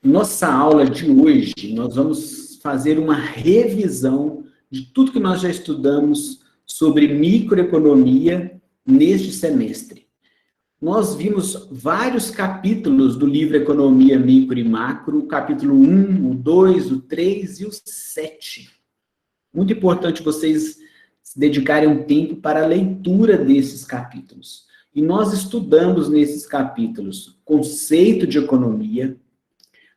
Nossa aula de hoje, nós vamos fazer uma revisão de tudo que nós já estudamos sobre microeconomia neste semestre. Nós vimos vários capítulos do livro Economia Micro e Macro, o capítulo 1, o 2, o 3 e o 7. Muito importante vocês se dedicarem um tempo para a leitura desses capítulos. E nós estudamos nesses capítulos o conceito de economia,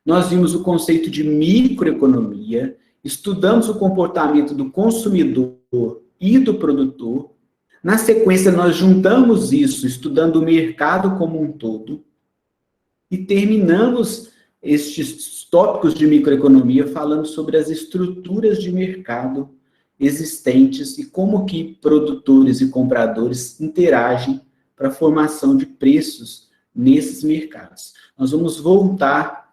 nós vimos o conceito de microeconomia, estudamos o comportamento do consumidor e do produtor. Na sequência, nós juntamos isso, estudando o mercado como um todo, e terminamos estes tópicos de microeconomia falando sobre as estruturas de mercado existentes e como que produtores e compradores interagem para a formação de preços nesses mercados. Nós vamos voltar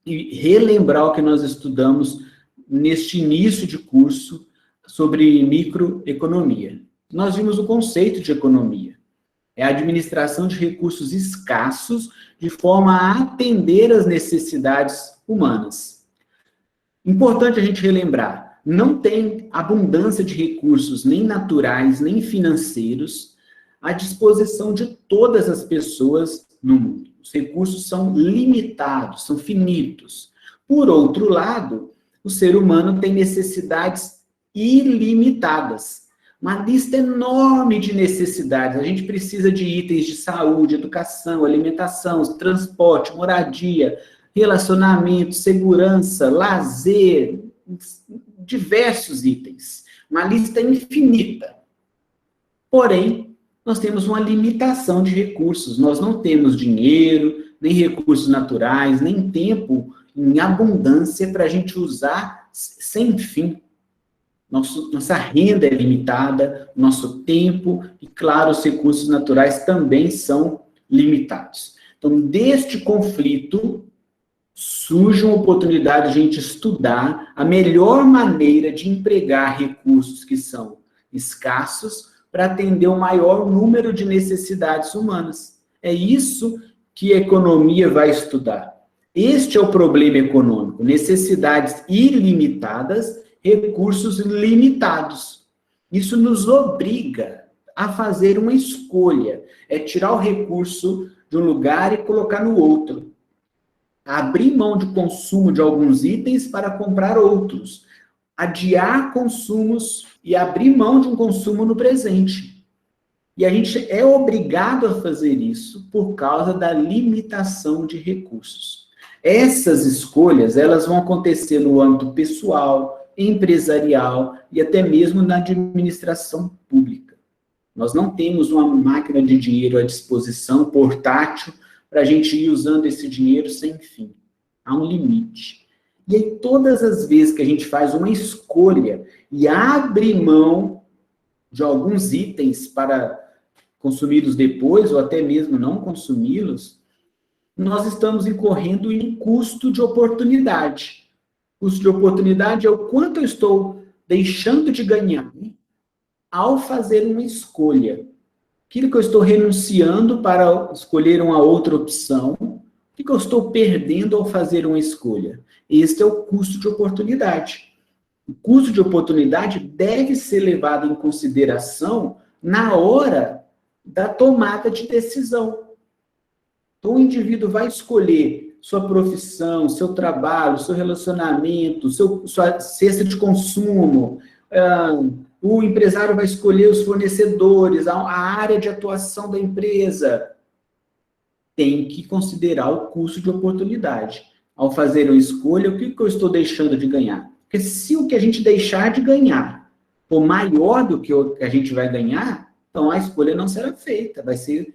e relembrar o que nós estudamos neste início de curso sobre microeconomia. Nós vimos o conceito de economia. É a administração de recursos escassos de forma a atender às necessidades humanas. Importante a gente relembrar, não tem abundância de recursos, nem naturais, nem financeiros, à disposição de todas as pessoas no mundo. Os recursos são limitados, são finitos. Por outro lado, o ser humano tem necessidades ilimitadas. Uma lista enorme de necessidades. A gente precisa de itens de saúde, educação, alimentação, transporte, moradia, relacionamento, segurança, lazer, diversos itens. Uma lista infinita. Porém, nós temos uma limitação de recursos. Nós não temos dinheiro, nem recursos naturais, nem tempo em abundância para a gente usar sem fim. Nossa renda é limitada, nosso tempo e, claro, os recursos naturais também são limitados. Então, deste conflito, surge uma oportunidade de a gente estudar a melhor maneira de empregar recursos que são escassos para atender o maior número de necessidades humanas. É isso que a economia vai estudar. Este é o problema econômico, necessidades ilimitadas, recursos limitados. Isso nos obriga a fazer uma escolha, é tirar o recurso de um lugar e colocar no outro. Abrir mão de consumo de alguns itens para comprar outros. Adiar consumos e abrir mão de um consumo no presente. E a gente é obrigado a fazer isso por causa da limitação de recursos. Essas escolhas, elas vão acontecer no âmbito pessoal, empresarial e até mesmo na administração pública. Nós não temos uma máquina de dinheiro à disposição, portátil, para a gente ir usando esse dinheiro sem fim. Há um limite. E aí, todas as vezes que a gente faz uma escolha e abre mão de alguns itens para consumi-los depois, ou até mesmo não consumi-los, nós estamos incorrendo em custo de oportunidade. Custo de oportunidade é o quanto eu estou deixando de ganhar ao fazer uma escolha. Aquilo que eu estou renunciando para escolher uma outra opção, o que eu estou perdendo ao fazer uma escolha? Este é o custo de oportunidade. O custo de oportunidade deve ser levado em consideração na hora da tomada de decisão. Então, o indivíduo vai escolher sua profissão, seu trabalho, seu relacionamento, sua cesta de consumo, o empresário vai escolher os fornecedores, a área de atuação da empresa. Tem que considerar o custo de oportunidade. Ao fazer uma escolha, o que eu estou deixando de ganhar? Porque se o que a gente deixar de ganhar for maior do que o que a gente vai ganhar, então a escolha não será feita. Vai ser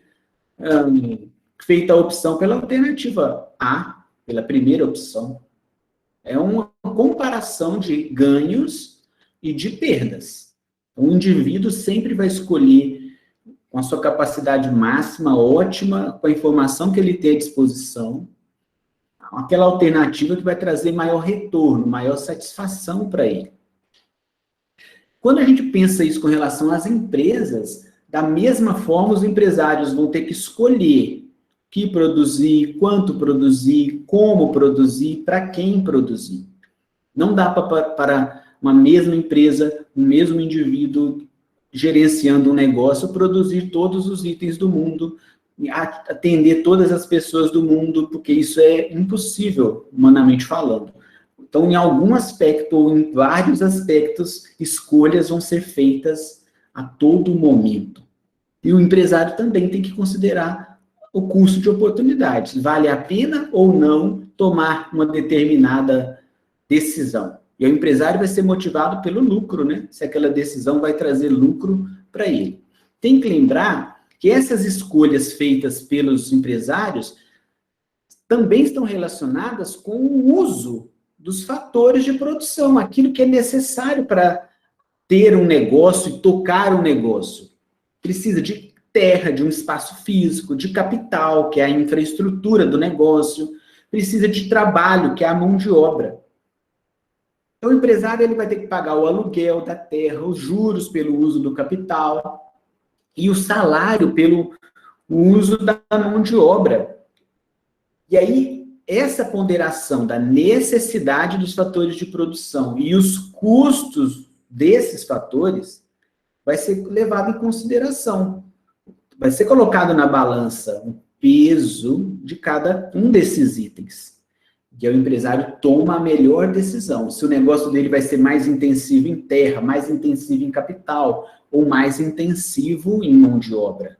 feita a opção pela alternativa A, pela primeira opção. É uma comparação de ganhos e de perdas. O indivíduo sempre vai escolher com a sua capacidade máxima, ótima, com a informação que ele tem à disposição, aquela alternativa que vai trazer maior retorno, maior satisfação para ele. Quando a gente pensa isso com relação às empresas, da mesma forma os empresários vão ter que escolher que produzir, quanto produzir, como produzir, para quem produzir. Não dá para uma mesma empresa, um mesmo indivíduo gerenciando um negócio, produzir todos os itens do mundo, atender todas as pessoas do mundo, porque isso é impossível, humanamente falando. Então, em algum aspecto, ou em vários aspectos, escolhas vão ser feitas a todo momento. E o empresário também tem que considerar o custo de oportunidades. Vale a pena ou não tomar uma determinada decisão? E o empresário vai ser motivado pelo lucro, né? Se aquela decisão vai trazer lucro para ele. Tem que lembrar que essas escolhas feitas pelos empresários também estão relacionadas com o uso dos fatores de produção, aquilo que é necessário para ter um negócio e tocar um negócio. Precisa de terra, de um espaço físico, de capital, que é a infraestrutura do negócio, precisa de trabalho, que é a mão de obra. Então, o empresário ele vai ter que pagar o aluguel da terra, os juros pelo uso do capital e o salário pelo uso da mão de obra. E aí, essa ponderação da necessidade dos fatores de produção e os custos desses fatores vai ser levado em consideração. Vai ser colocado na balança o peso de cada um desses itens. E o empresário toma a melhor decisão. Se o negócio dele vai ser mais intensivo em terra, mais intensivo em capital, ou mais intensivo em mão de obra.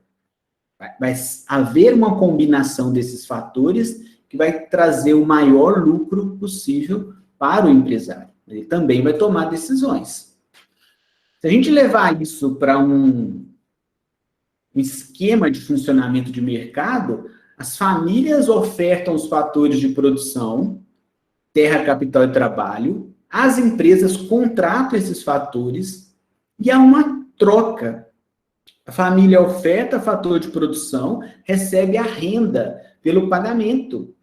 Vai haver uma combinação desses fatores que vai trazer o maior lucro possível para o empresário. Ele também vai tomar decisões. Se a gente levar isso para um esquema de funcionamento de mercado, as famílias ofertam os fatores de produção, terra, capital e trabalho, as empresas contratam esses fatores e há uma troca. A família oferta fator de produção, recebe a renda pelo pagamento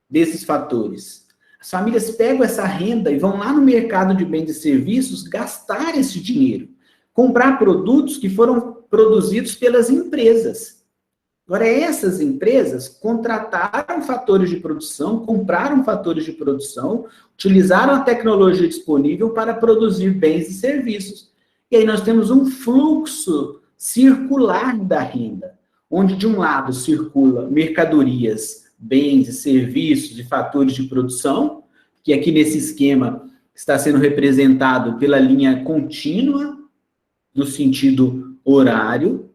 desses fatores. As famílias pegam essa renda e vão lá no mercado de bens e serviços gastar esse dinheiro, comprar produtos que foram produzidos pelas empresas. Agora, essas empresas contrataram fatores de produção, compraram fatores de produção, utilizaram a tecnologia disponível para produzir bens e serviços. E aí nós temos um fluxo circular da renda, onde de um lado circula mercadorias, bens e serviços e fatores de produção, que aqui nesse esquema está sendo representado pela linha contínua, no sentido horário,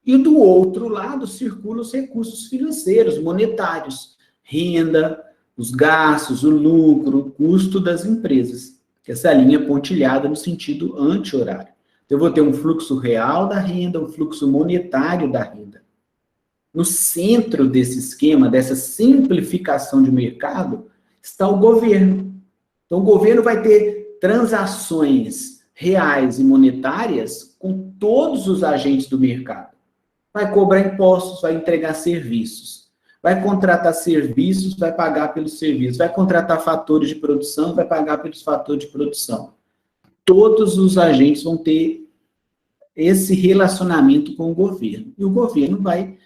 e do outro lado circulam os recursos financeiros, monetários, renda, os gastos, o lucro, o custo das empresas. Essa linha pontilhada no sentido anti-horário. Então, eu vou ter um fluxo real da renda, um fluxo monetário da renda. No centro desse esquema, dessa simplificação de mercado, está o governo. Então, o governo vai ter transações reais e monetárias com todos os agentes do mercado. Vai cobrar impostos, vai entregar serviços. Vai contratar serviços, vai pagar pelos serviços. Vai contratar fatores de produção, vai pagar pelos fatores de produção. Todos os agentes vão ter esse relacionamento com o governo. E o governo vai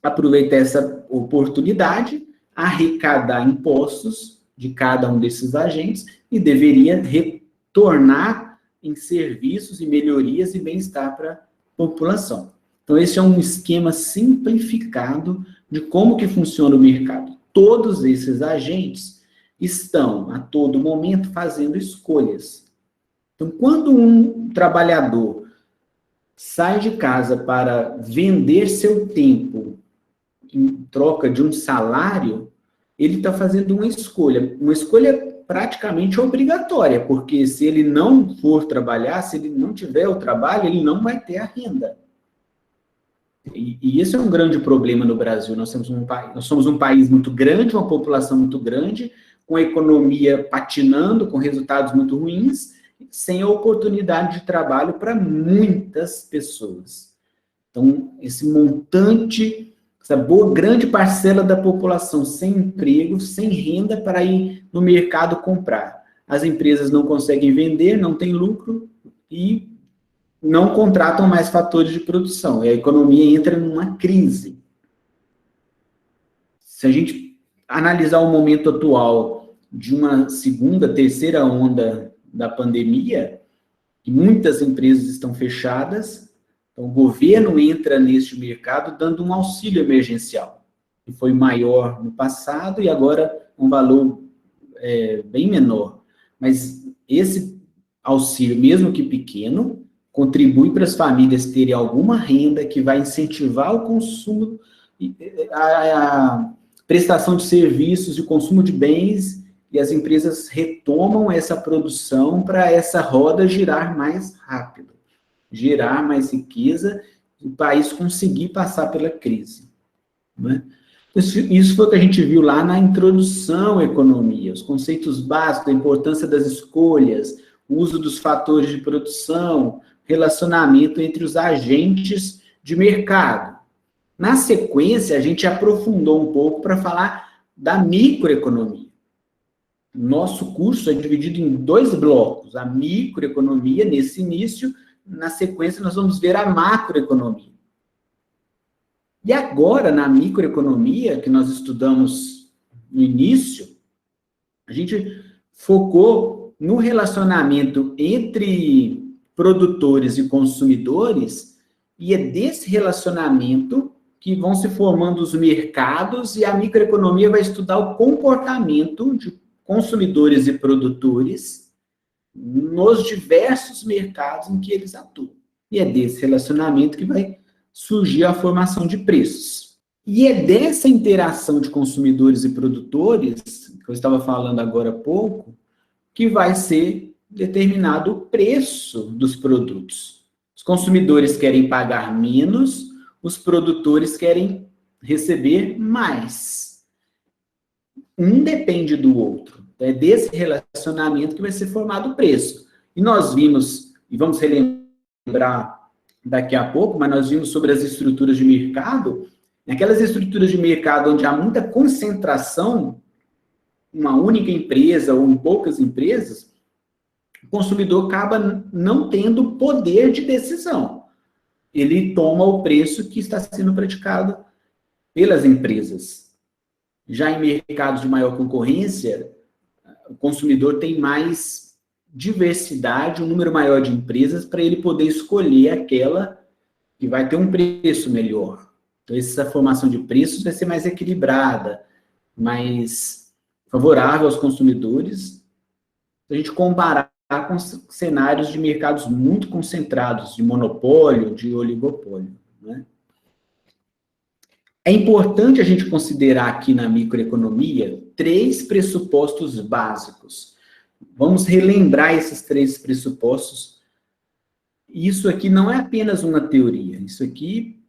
aproveitar essa oportunidade, arrecadar impostos de cada um desses agentes e deveria retornar em serviços e melhorias e bem-estar para a população. Então, esse é um esquema simplificado de como que funciona o mercado. Todos esses agentes estão, a todo momento, fazendo escolhas. Então, quando um trabalhador sai de casa para vender seu tempo em troca de um salário, ele está fazendo uma escolha praticamente obrigatória, porque se ele não for trabalhar, se ele não tiver o trabalho, ele não vai ter a renda. E esse é um grande problema no Brasil. Nós somos um país muito grande, uma população muito grande, com a economia patinando, com resultados muito ruins, sem a oportunidade de trabalho para muitas pessoas. Então, esse montante, essa boa grande parcela da população sem emprego, sem renda para ir no mercado comprar. As empresas não conseguem vender, não têm lucro e não contratam mais fatores de produção. E a economia entra numa crise. se a gente analisar o momento atual de uma segunda, terceira onda da pandemia, muitas empresas estão fechadas, então o governo entra neste mercado dando um auxílio emergencial, que foi maior no passado e agora um valor bem menor. Mas esse auxílio, mesmo que pequeno, contribui para as famílias terem alguma renda que vai incentivar o consumo, a prestação de serviços e o consumo de bens, e as empresas retomam essa produção para essa roda girar mais rápido, gerar mais riqueza, e o país conseguir passar pela crise. Né? Isso foi o que a gente viu lá na introdução à economia, os conceitos básicos, a importância das escolhas, o uso dos fatores de produção, relacionamento entre os agentes de mercado. Na sequência, a gente aprofundou um pouco para falar da microeconomia. Nosso curso é dividido em 2 blocos, a microeconomia nesse início, na sequência nós vamos ver a macroeconomia. E agora, na microeconomia, que nós estudamos no início, a gente focou no relacionamento entre produtores e consumidores, e é desse relacionamento que vão se formando os mercados, e a microeconomia vai estudar o comportamento de consumidores e produtores nos diversos mercados em que eles atuam. E é desse relacionamento que vai surgir a formação de preços. E é dessa interação de consumidores e produtores, que eu estava falando agora há pouco, que vai ser determinado o preço dos produtos. Os consumidores querem pagar menos, os produtores querem receber mais. Um depende do outro. É desse relacionamento que vai ser formado o preço. E nós vimos, e vamos relembrar daqui a pouco, mas nós vimos sobre as estruturas de mercado, naquelas estruturas de mercado onde há muita concentração, uma única empresa ou em poucas empresas, o consumidor acaba não tendo poder de decisão. Ele toma o preço que está sendo praticado pelas empresas. Já em mercados de maior concorrência, o consumidor tem mais diversidade, um número maior de empresas para ele poder escolher aquela que vai ter um preço melhor. Então, essa formação de preços vai ser mais equilibrada, mais favorável aos consumidores, se a gente comparar com cenários de mercados muito concentrados, de monopólio, de oligopólio. Né? É importante a gente considerar aqui na microeconomia 3 pressupostos básicos. Vamos relembrar esses 3 pressupostos. Isso aqui não é apenas uma teoria, isso aqui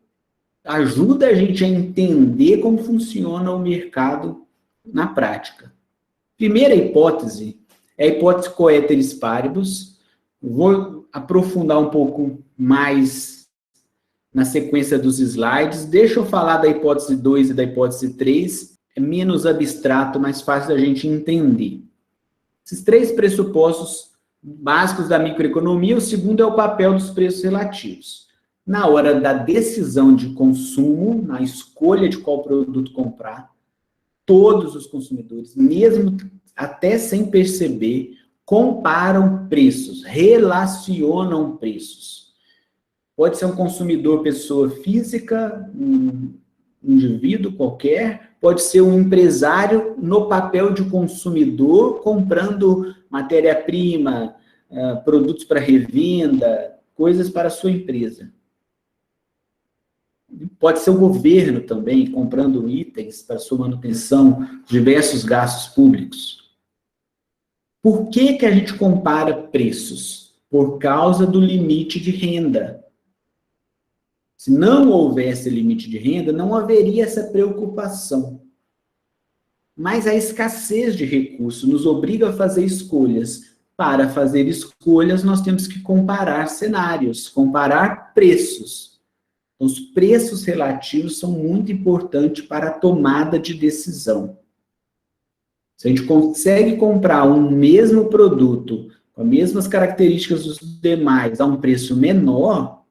ajuda a gente a entender como funciona o mercado na prática. Primeira hipótese é a hipótese coeteris paribus. Vou aprofundar um pouco mais na sequência dos slides. Deixa eu falar da hipótese 2 e da hipótese 3. É menos abstrato, mais fácil da gente entender. Esses 3 pressupostos básicos da microeconomia, o segundo é o papel dos preços relativos. Na hora da decisão de consumo, na escolha de qual produto comprar, todos os consumidores, mesmo até sem perceber, comparam preços, relacionam preços. Pode ser um consumidor, pessoa física, um indivíduo qualquer, pode ser um empresário no papel de consumidor, comprando matéria-prima, produtos para revenda, coisas para a sua empresa. Pode ser o governo também, comprando itens para sua manutenção, diversos gastos públicos. Por que que a gente compara preços? Por causa do limite de renda. Se não houvesse limite de renda, não haveria essa preocupação. Mas a escassez de recursos nos obriga a fazer escolhas. Para fazer escolhas, nós temos que comparar cenários, comparar preços. Então, os preços relativos são muito importantes para a tomada de decisão. Se a gente consegue comprar um mesmo produto, com as mesmas características dos demais, a um preço menor,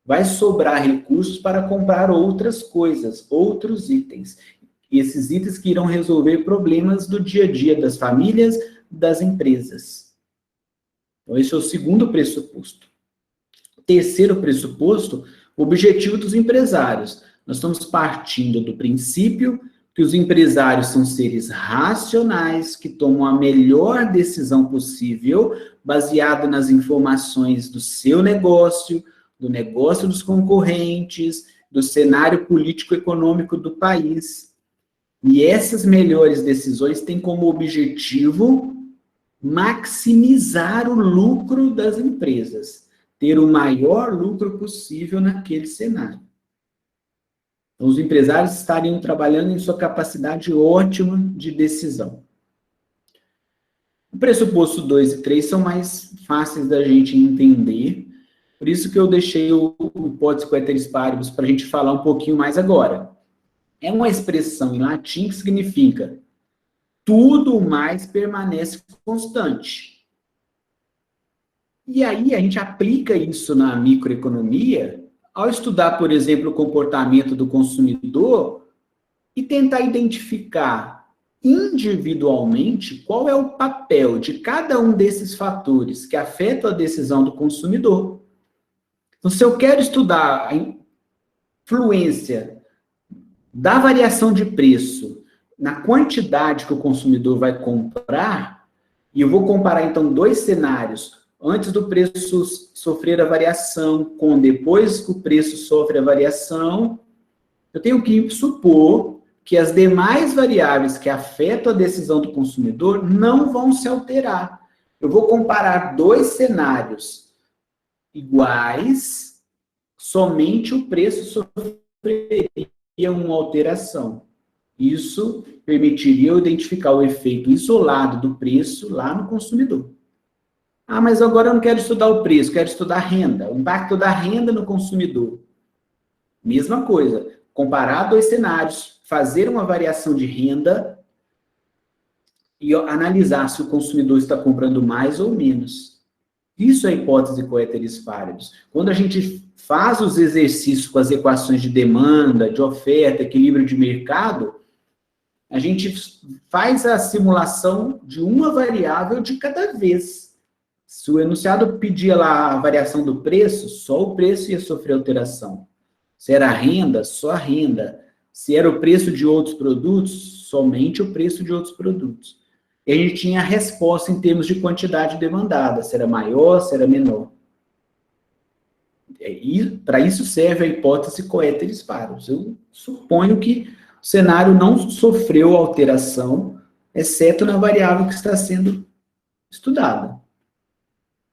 vai sobrar recursos para comprar outras coisas, outros itens. esses itens que irão resolver problemas do dia a dia das famílias, das empresas. Então, esse é o segundo pressuposto. Terceiro pressuposto, o objetivo dos empresários. Nós estamos partindo do princípio que os empresários são seres racionais, que tomam a melhor decisão possível, baseado nas informações do seu negócio, do negócio dos concorrentes, do cenário político-econômico do país. E essas melhores decisões têm como objetivo maximizar o lucro das empresas, ter o maior lucro possível naquele cenário. Então, os empresários estariam trabalhando em sua capacidade ótima de decisão. O pressuposto 2 e 3 são mais fáceis da gente entender, por isso que eu deixei o hipótese coeteris paribus para a gente falar um pouquinho mais agora. É uma expressão em latim que significa tudo mais permanece constante. E aí a gente aplica isso na microeconomia ao estudar, por exemplo, o comportamento do consumidor e tentar identificar individualmente qual é o papel de cada um desses fatores que afetam a decisão do consumidor. Então, se eu quero estudar a influência da variação de preço na quantidade que o consumidor vai comprar, e eu vou comparar, então, dois cenários, antes do preço sofrer a variação, com depois que o preço sofre a variação, eu tenho que supor que as demais variáveis que afetam a decisão do consumidor não vão se alterar. Eu vou comparar dois cenários iguais, somente o preço sofreria uma alteração. Isso permitiria eu identificar o efeito isolado do preço lá no consumidor. Ah, mas agora eu não quero estudar o preço, quero estudar a renda, o impacto da renda no consumidor. Mesma coisa, comparar dois cenários, fazer uma variação de renda e analisar se o consumidor está comprando mais ou menos. Isso é a hipótese coeteris paribus. Quando a gente faz os exercícios com as equações de demanda, de oferta, equilíbrio de mercado, a gente faz a simulação de uma variável de cada vez. Se o enunciado pedia lá a variação do preço, só o preço ia sofrer alteração. Se era a renda, só a renda. Se era o preço de outros produtos, somente o preço de outros produtos. E a gente tinha a resposta em termos de quantidade demandada, se era maior, se era menor. Para isso serve a hipótese coeteris paribus. Eu suponho que o cenário não sofreu alteração, exceto na variável que está sendo estudada.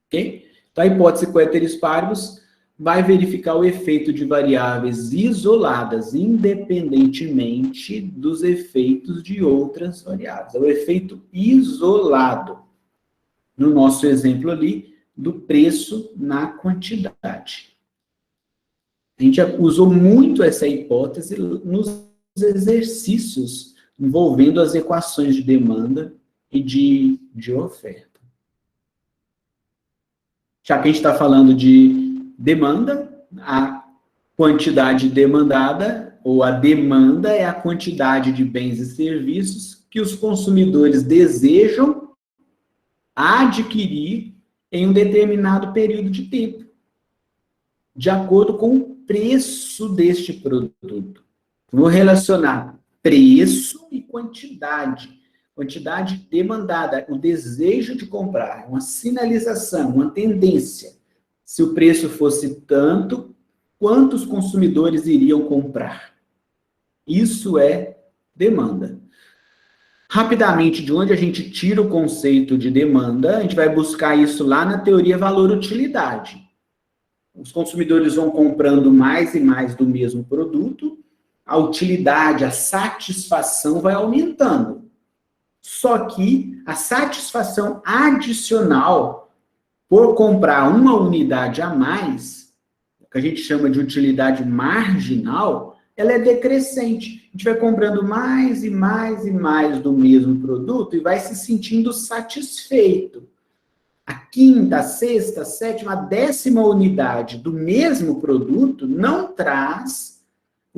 Okay? Então, a hipótese coeteris paribus vai verificar o efeito de variáveis isoladas, independentemente dos efeitos de outras variáveis. É o efeito isolado, no nosso exemplo ali, do preço na quantidade. A gente usou muito essa hipótese nos exercícios envolvendo as equações de demanda e de oferta. Já que a gente está falando de demanda, a quantidade demandada, ou a demanda, é a quantidade de bens e serviços que os consumidores desejam adquirir em um determinado período de tempo, de acordo com o preço deste produto. Vou relacionar preço e quantidade. Quantidade demandada, o desejo de comprar, uma sinalização, uma tendência. Se o preço fosse tanto, quantos consumidores iriam comprar? Isso é demanda. Rapidamente, de onde a gente tira o conceito de demanda, a gente vai buscar isso lá na teoria valor-utilidade. Os consumidores vão comprando mais e mais do mesmo produto, a utilidade, a satisfação vai aumentando. Só que a satisfação adicional por comprar uma unidade a mais, que a gente chama de utilidade marginal, ela é decrescente. A gente vai comprando mais e mais e mais do mesmo produto e vai se sentindo satisfeito. A quinta, a sexta, a sétima, a 10ª unidade do mesmo produto não traz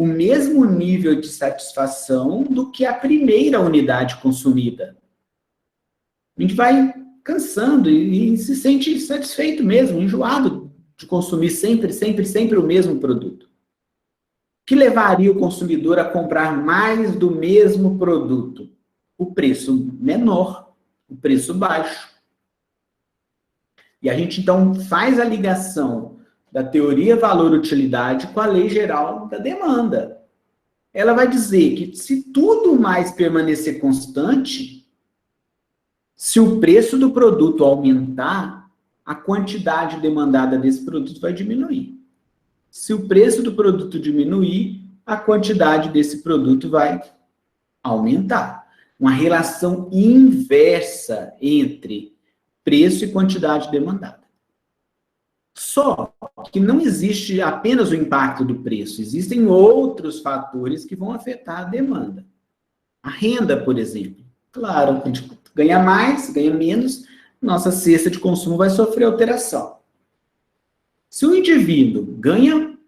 o mesmo nível de satisfação do que a primeira unidade consumida. A gente vai cansando e se sente satisfeito mesmo, enjoado de consumir sempre o mesmo produto. O que levaria o consumidor a comprar mais do mesmo produto? O preço menor, o preço baixo. E a gente, então, faz a ligação da teoria valor-utilidade com a lei geral da demanda. Ela vai dizer que se tudo mais permanecer constante, se o preço do produto aumentar, a quantidade demandada desse produto vai diminuir. Se o preço do produto diminuir, a quantidade desse produto vai aumentar. Uma relação inversa entre preço e quantidade demandada. Só que não existe apenas o impacto do preço, existem outros fatores que vão afetar a demanda. A renda, por exemplo. Claro, a gente ganha mais, ganha menos, nossa cesta de consumo vai sofrer alteração. Se o indivíduo ganha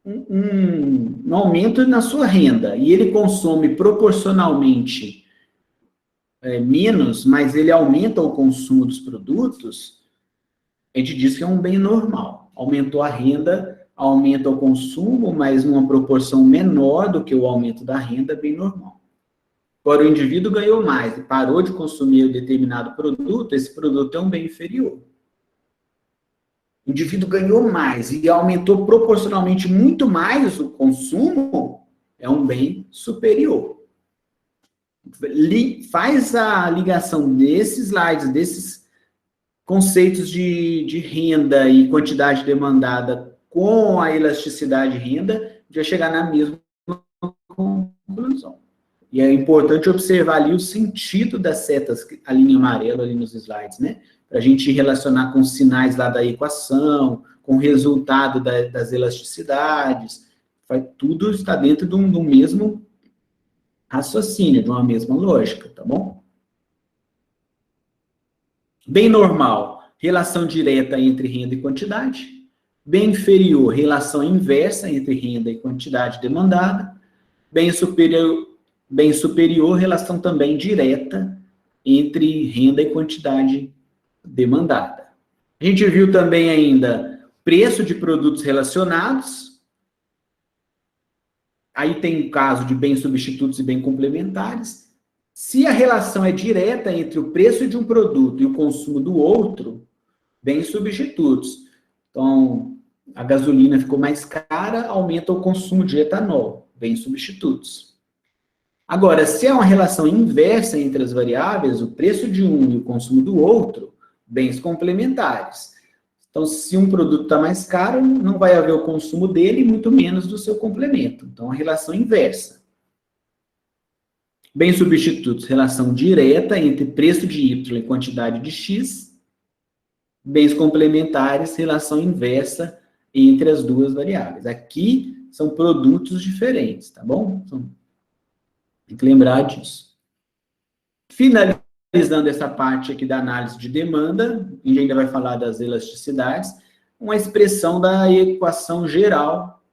um aumento na sua renda e ele consome proporcionalmente menos, mas ele aumenta o consumo dos produtos, a gente diz que é um bem normal. Aumentou a renda, aumenta o consumo, mas numa proporção menor do que o aumento da renda, bem normal. Agora, o indivíduo ganhou mais e parou de consumir um determinado produto, esse produto é um bem inferior. O indivíduo ganhou mais e aumentou proporcionalmente muito mais o consumo, é um bem superior. Faz a ligação desses slides, desses conceitos de renda e quantidade demandada com a elasticidade de renda, já chegar na mesma conclusão. E é importante observar ali o sentido das setas, a linha amarela ali nos slides, né? Para a gente relacionar com os sinais lá da equação, com o resultado das elasticidades. Tudo está dentro de um mesmo raciocínio, de uma mesma lógica, tá bom? Bem normal, relação direta entre renda e quantidade. Bem inferior, relação inversa entre renda e quantidade demandada. Bem superior, relação também direta entre renda e quantidade demandada. A gente viu também ainda preço de produtos relacionados. Aí tem o caso de bens substitutos e bens complementares. Se a relação é direta entre o preço de um produto e o consumo do outro, bens substitutos. Então, a gasolina ficou mais cara, aumenta o consumo de etanol, bens substitutos. Agora, se é uma relação inversa entre as variáveis, o preço de um e o consumo do outro, bens complementares. Então, se um produto está mais caro, não vai haver o consumo dele, muito menos do seu complemento. Então, a relação inversa. Bens substitutos, relação direta entre preço de Y e quantidade de X. Bens complementares, relação inversa entre as duas variáveis. Aqui são produtos diferentes, tá bom? Tem que lembrar disso. Finalizando essa parte aqui da análise de demanda, a gente ainda vai falar das elasticidades, uma expressão da equação geral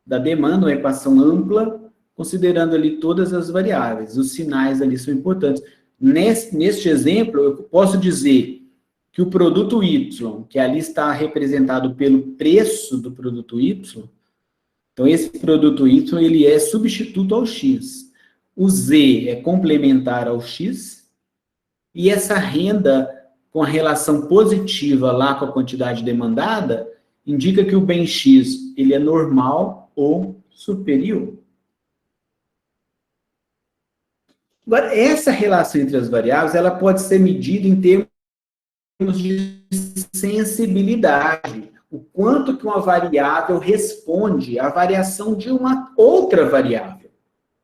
da demanda, uma equação ampla, considerando ali todas as variáveis. Os sinais ali são importantes. Neste exemplo, eu posso dizer que o produto Y, que ali está representado pelo preço do produto Y, então esse produto Y ele é substituto ao X. O Z é complementar ao X, e essa renda com a relação positiva lá com a quantidade demandada, indica que o bem X ele é normal ou superior. Agora, essa relação entre as variáveis, ela pode ser medida em termos de sensibilidade. O quanto que uma variável responde à variação de uma outra variável.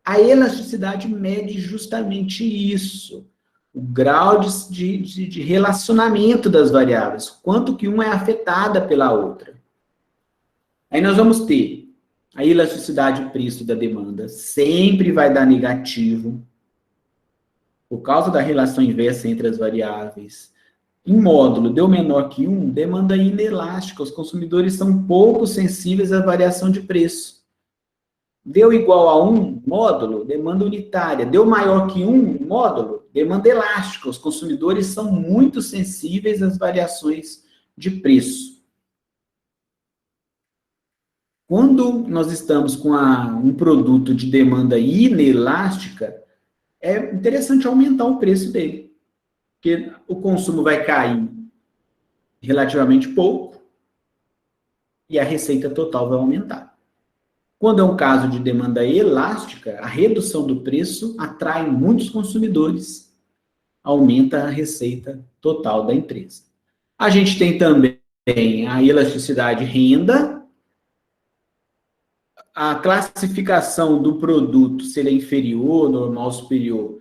A elasticidade mede justamente isso. O grau de relacionamento das variáveis. Quanto que uma é afetada pela outra. Aí nós vamos ter a elasticidade de preço da demanda. Sempre vai dar negativo. Por causa da relação inversa entre as variáveis. Em módulo, deu menor que 1, demanda inelástica. Os consumidores são pouco sensíveis à variação de preço. Deu igual a 1 módulo, demanda unitária. Deu maior que 1 módulo, demanda elástica. Os consumidores são muito sensíveis às variações de preço. Quando nós estamos com um produto de demanda inelástica, é interessante aumentar o preço dele. Porque o consumo vai cair relativamente pouco e a receita total vai aumentar. Quando é um caso de demanda elástica, a redução do preço atrai muitos consumidores, aumenta a receita total da empresa. A gente tem também a elasticidade renda, a classificação do produto, se ele é inferior, normal, superior,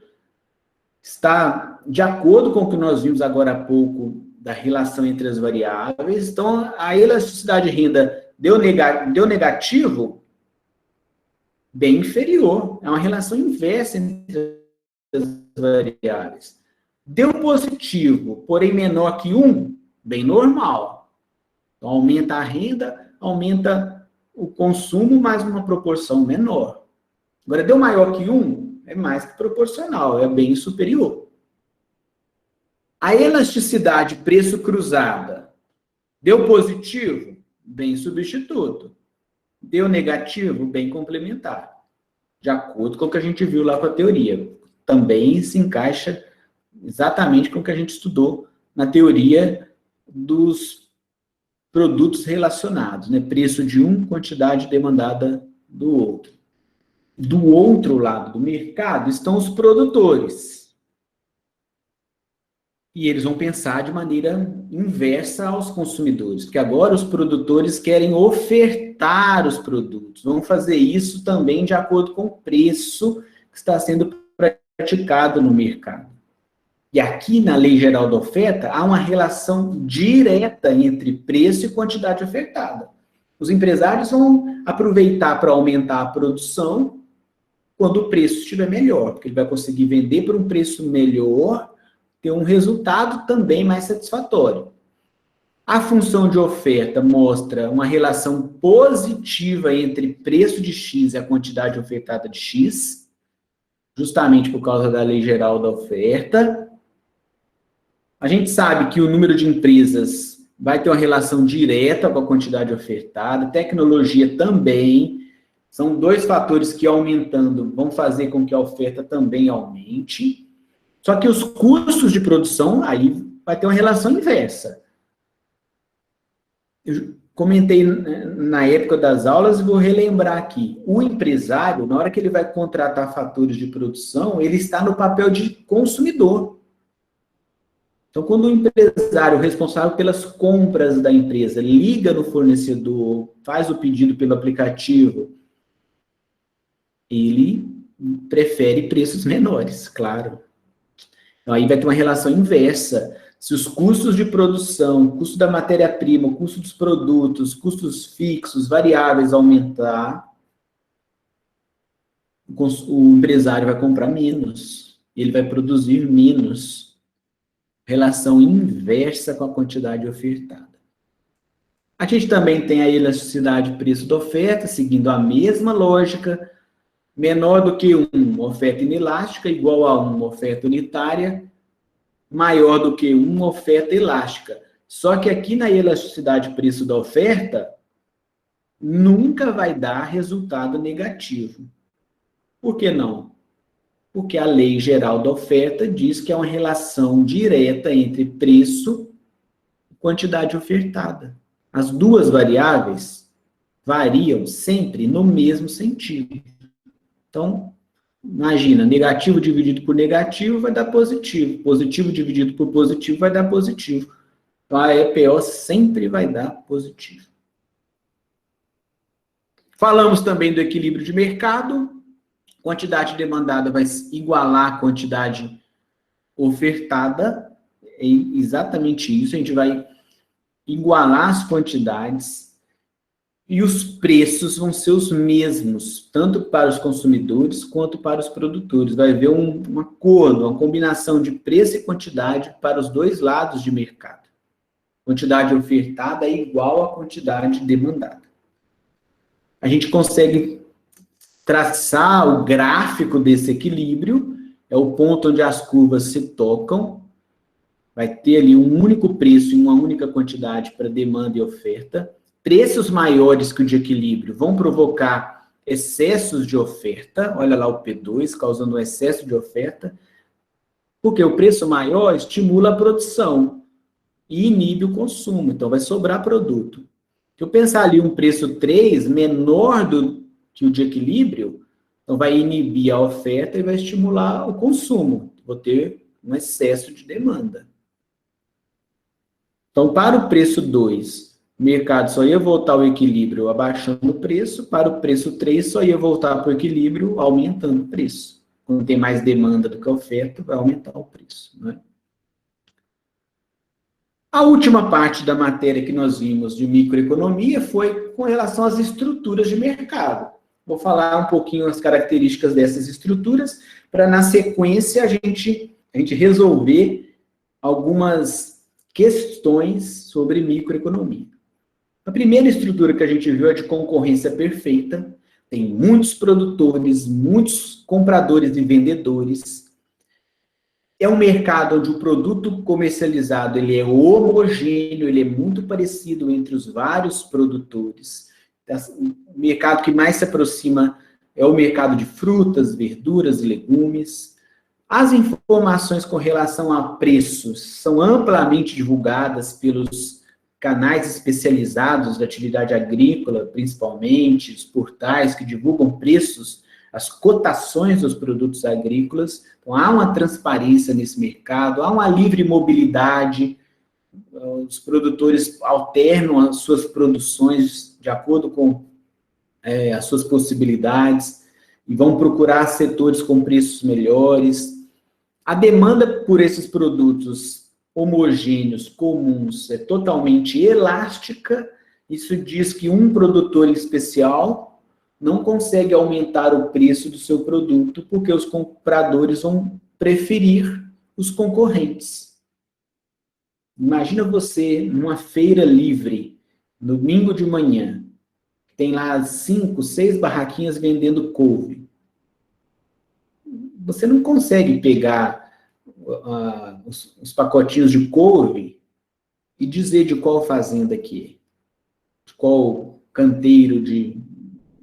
está de acordo com o que nós vimos agora há pouco da relação entre as variáveis. Então, a elasticidade renda deu negativo, bem inferior. É uma relação inversa entre as variáveis. Deu positivo, porém menor que 1, bem normal. Então, aumenta a renda, aumenta o consumo, mas uma proporção menor. Agora, deu maior que 1, é mais que proporcional, é bem superior. A elasticidade preço cruzada deu positivo, bem substituto. Deu negativo, bem complementar. De acordo com o que a gente viu lá com a teoria. Também se encaixa exatamente com o que a gente estudou na teoria dos produtos relacionados, né? Preço de um, quantidade demandada do outro. Do outro lado do mercado estão os produtores. E eles vão pensar de maneira inversa aos consumidores, porque agora os produtores querem ofertar os produtos. Vão fazer isso também de acordo com o preço que está sendo praticado no mercado. E aqui na Lei Geral da Oferta há uma relação direta entre preço e quantidade ofertada. Os empresários vão aproveitar para aumentar a produção quando o preço estiver melhor, porque ele vai conseguir vender por um preço melhor, ter um resultado também mais satisfatório. A função de oferta mostra uma relação positiva entre preço de X e a quantidade ofertada de X, justamente por causa da Lei Geral da Oferta. A gente sabe que o número de empresas vai ter uma relação direta com a quantidade ofertada, tecnologia também. São dois fatores que, aumentando, vão fazer com que a oferta também aumente. Só que os custos de produção, aí vai ter uma relação inversa. Eu comentei na época das aulas e vou relembrar aqui. O empresário, na hora que ele vai contratar fatores de produção, ele está no papel de consumidor. Então, quando o empresário responsável pelas compras da empresa liga no fornecedor, faz o pedido pelo aplicativo, ele prefere preços menores, claro. Então, aí vai ter uma relação inversa. Se os custos de produção, o custo da matéria-prima, o custo dos produtos, custos fixos, variáveis aumentar, o empresário vai comprar menos, ele vai produzir menos. Relação inversa com a quantidade ofertada. A gente também tem a elasticidade preço da oferta, seguindo a mesma lógica. Menor do que 1, oferta inelástica, igual a 1, oferta unitária, maior do que 1, oferta elástica. Só que aqui na elasticidade preço da oferta, nunca vai dar resultado negativo. Por que não? Porque a Lei Geral da Oferta diz que é uma relação direta entre preço e quantidade ofertada. As duas variáveis variam sempre no mesmo sentido. Então, imagina, negativo dividido por negativo vai dar positivo. Positivo dividido por positivo vai dar positivo. Então, a EPO sempre vai dar positivo. Falamos também do equilíbrio de mercado. Quantidade demandada vai igualar a quantidade ofertada. É exatamente isso. A gente vai igualar as quantidades e os preços vão ser os mesmos, tanto para os consumidores quanto para os produtores. Vai haver um acordo, uma combinação de preço e quantidade para os dois lados de mercado. Quantidade ofertada é igual à quantidade demandada. A gente consegue traçar o gráfico desse equilíbrio, é o ponto onde as curvas se tocam, vai ter ali um único preço e uma única quantidade para demanda e oferta. Preços maiores que o de equilíbrio vão provocar excessos de oferta, olha lá o P2, causando um excesso de oferta, porque o preço maior estimula a produção e inibe o consumo, então vai sobrar produto. Se eu pensar ali um preço 3 menor que o de equilíbrio, então vai inibir a oferta e vai estimular o consumo. Vou ter um excesso de demanda. Então, para o preço 2, o mercado só ia voltar ao equilíbrio abaixando o preço, para o preço 3 só ia voltar para o equilíbrio aumentando o preço. Quando tem mais demanda do que oferta, vai aumentar o preço, né? A última parte da matéria que nós vimos de microeconomia foi com relação às estruturas de mercado. Vou falar um pouquinho as características dessas estruturas, para na sequência a gente resolver algumas questões sobre microeconomia. A primeira estrutura que a gente viu é de concorrência perfeita. Tem muitos produtores, muitos compradores e vendedores. É um mercado onde o produto comercializado ele é homogêneo, ele é muito parecido entre os vários produtores. O mercado que mais se aproxima é o mercado de frutas, verduras e legumes. As informações com relação a preços são amplamente divulgadas pelos canais especializados da atividade agrícola, principalmente, os portais que divulgam preços, as cotações dos produtos agrícolas. Então, há uma transparência nesse mercado, há uma livre mobilidade, os produtores alternam as suas produções de acordo com as suas possibilidades e vão procurar setores com preços melhores. A demanda por esses produtos homogêneos, comuns, é totalmente elástica. Isso diz que um produtor em especial não consegue aumentar o preço do seu produto porque os compradores vão preferir os concorrentes. Imagina você numa feira livre, domingo de manhã, tem lá 5, 6 barraquinhas vendendo couve. Você não consegue pegar os pacotinhos de couve e dizer de qual fazenda que é, de qual canteiro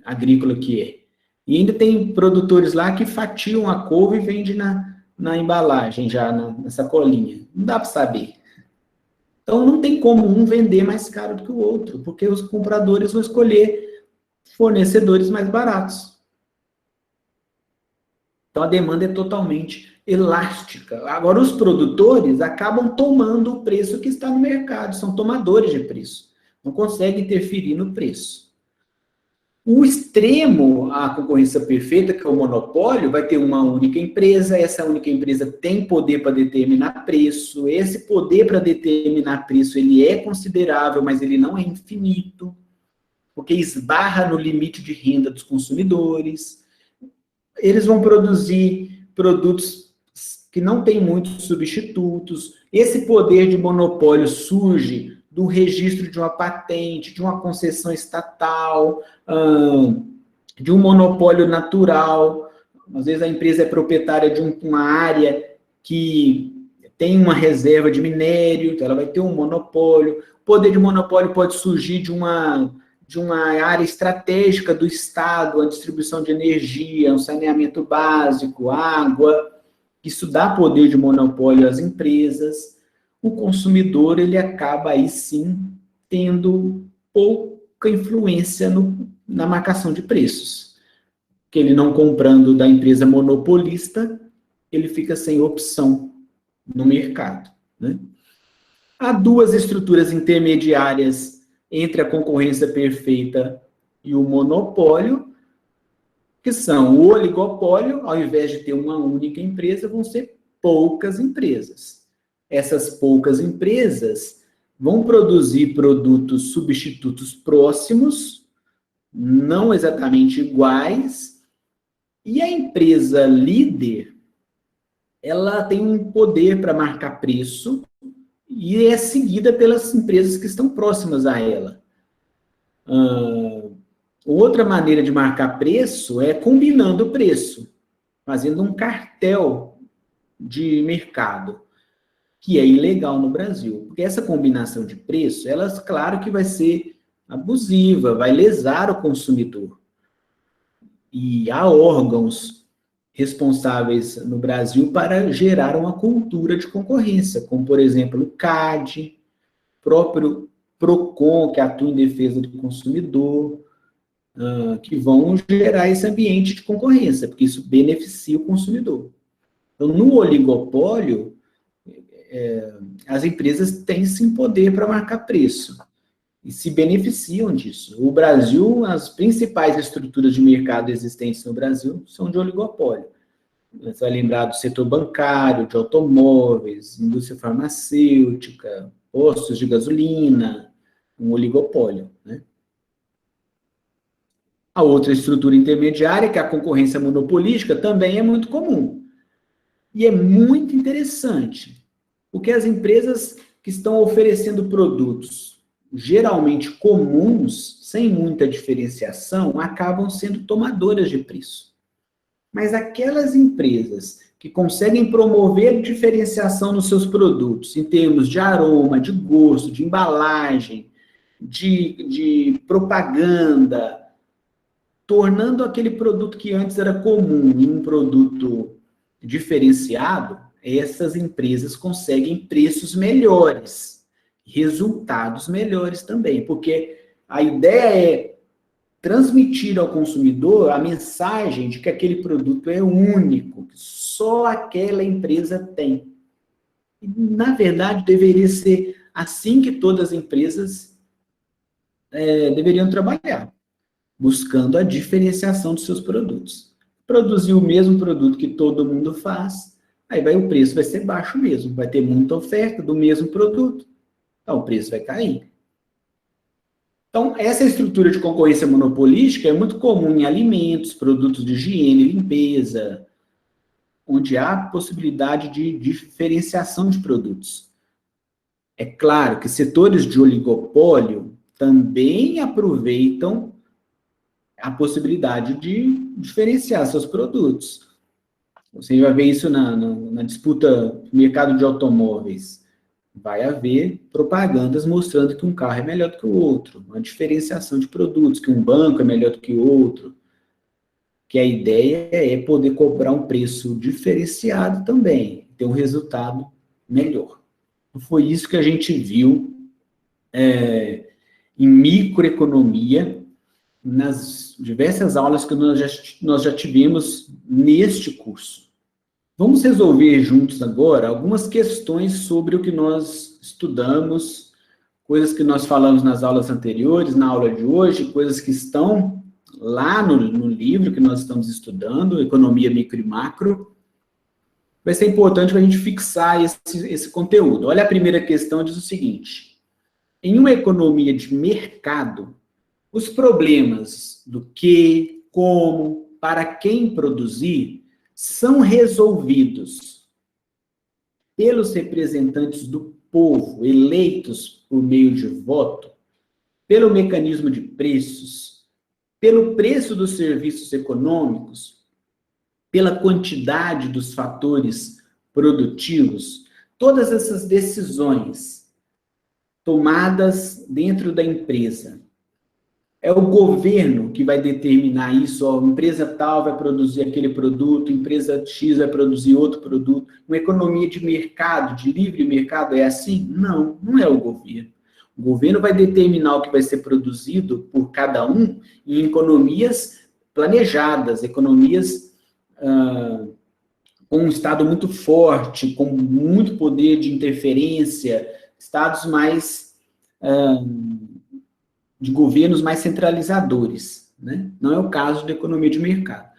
agrícola que é. E ainda tem produtores lá que fatiam a couve e vendem na embalagem, já na sacolinha. Não dá para saber. Então, não tem como um vender mais caro do que o outro, porque os compradores vão escolher fornecedores mais baratos. Então, a demanda é totalmente elástica. Agora, os produtores acabam tomando o preço que está no mercado, são tomadores de preço, não conseguem interferir no preço. O extremo, a concorrência perfeita, que é o monopólio, vai ter uma única empresa, essa única empresa tem poder para determinar preço, esse poder para determinar preço, ele é considerável, mas ele não é infinito, porque esbarra no limite de renda dos consumidores. Eles vão produzir produtos que não têm muitos substitutos. Esse poder de monopólio surge do registro de uma patente, de uma concessão estatal, de um monopólio natural. Às vezes a empresa é proprietária de uma área que tem uma reserva de minério, então ela vai ter um monopólio. O poder de monopólio pode surgir de uma área estratégica do Estado, a distribuição de energia, um saneamento básico, água. Isso dá poder de monopólio às empresas. O consumidor, ele acaba aí sim tendo pouca influência na marcação de preços. Que ele não comprando da empresa monopolista, ele fica sem opção no mercado, né? Há duas estruturas intermediárias entre a concorrência perfeita e o monopólio, que são o oligopólio. Ao invés de ter uma única empresa, vão ser poucas empresas. Essas poucas empresas vão produzir produtos substitutos próximos, não exatamente iguais, e a empresa líder, ela tem um poder para marcar preço e é seguida pelas empresas que estão próximas a ela. Outra maneira de marcar preço é combinando o preço, fazendo um cartel de mercado, que é ilegal no Brasil. Porque essa combinação de preço, ela, claro que vai ser abusiva, vai lesar o consumidor. E há órgãos responsáveis no Brasil para gerar uma cultura de concorrência, como, por exemplo, o CAD, próprio PROCON, que atua em defesa do consumidor, que vão gerar esse ambiente de concorrência, porque isso beneficia o consumidor. Então, no oligopólio, as empresas têm sim poder para marcar preço e se beneficiam disso. O Brasil, as principais estruturas de mercado existentes no Brasil são de oligopólio. Você vai lembrar do setor bancário, de automóveis, indústria farmacêutica, postos de gasolina, um oligopólio, né? A outra estrutura intermediária, que é a concorrência monopolística, também é muito comum. E é muito interessante, porque as empresas que estão oferecendo produtos geralmente comuns, sem muita diferenciação, acabam sendo tomadoras de preço. Mas aquelas empresas que conseguem promover diferenciação nos seus produtos, em termos de aroma, de gosto, de embalagem, de propaganda, tornando aquele produto que antes era comum em um produto diferenciado, essas empresas conseguem preços melhores, resultados melhores também, porque a ideia é transmitir ao consumidor a mensagem de que aquele produto é único, que só aquela empresa tem. E, na verdade, deveria ser assim que todas as empresas deveriam trabalhar, buscando a diferenciação dos seus produtos. Produzir o mesmo produto que todo mundo faz, aí o preço vai ser baixo mesmo, vai ter muita oferta do mesmo produto, então o preço vai cair. Então, essa estrutura de concorrência monopolística é muito comum em alimentos, produtos de higiene e limpeza, onde há possibilidade de diferenciação de produtos. É claro que setores de oligopólio também aproveitam a possibilidade de diferenciar seus produtos. Você vai ver isso na disputa do mercado de automóveis. Vai haver propagandas mostrando que um carro é melhor do que o outro, uma diferenciação de produtos, que um banco é melhor do que o outro, que a ideia é poder cobrar um preço diferenciado também, ter um resultado melhor. Foi isso que a gente viu em microeconomia, nas diversas aulas que nós já tivemos neste curso. Vamos resolver juntos agora algumas questões sobre o que nós estudamos, coisas que nós falamos nas aulas anteriores, na aula de hoje, coisas que estão lá no livro que nós estamos estudando, Economia Micro e Macro. Vai ser importante para a gente fixar esse conteúdo. Olha, a primeira questão diz o seguinte: em uma economia de mercado, os problemas do que, como, para quem produzir, são resolvidos pelos representantes do povo, eleitos por meio de voto, pelo mecanismo de preços, pelo preço dos serviços econômicos, pela quantidade dos fatores produtivos. Todas essas decisões tomadas dentro da empresa, é o governo que vai determinar isso, a empresa tal vai produzir aquele produto, a empresa X vai produzir outro produto. Uma economia de mercado, de livre mercado, é assim? Não, não é o governo. O governo vai determinar o que vai ser produzido por cada um em economias planejadas, economias com um Estado muito forte, com muito poder de interferência, estados mais... de governos mais centralizadores, né? Não é o caso da economia de mercado.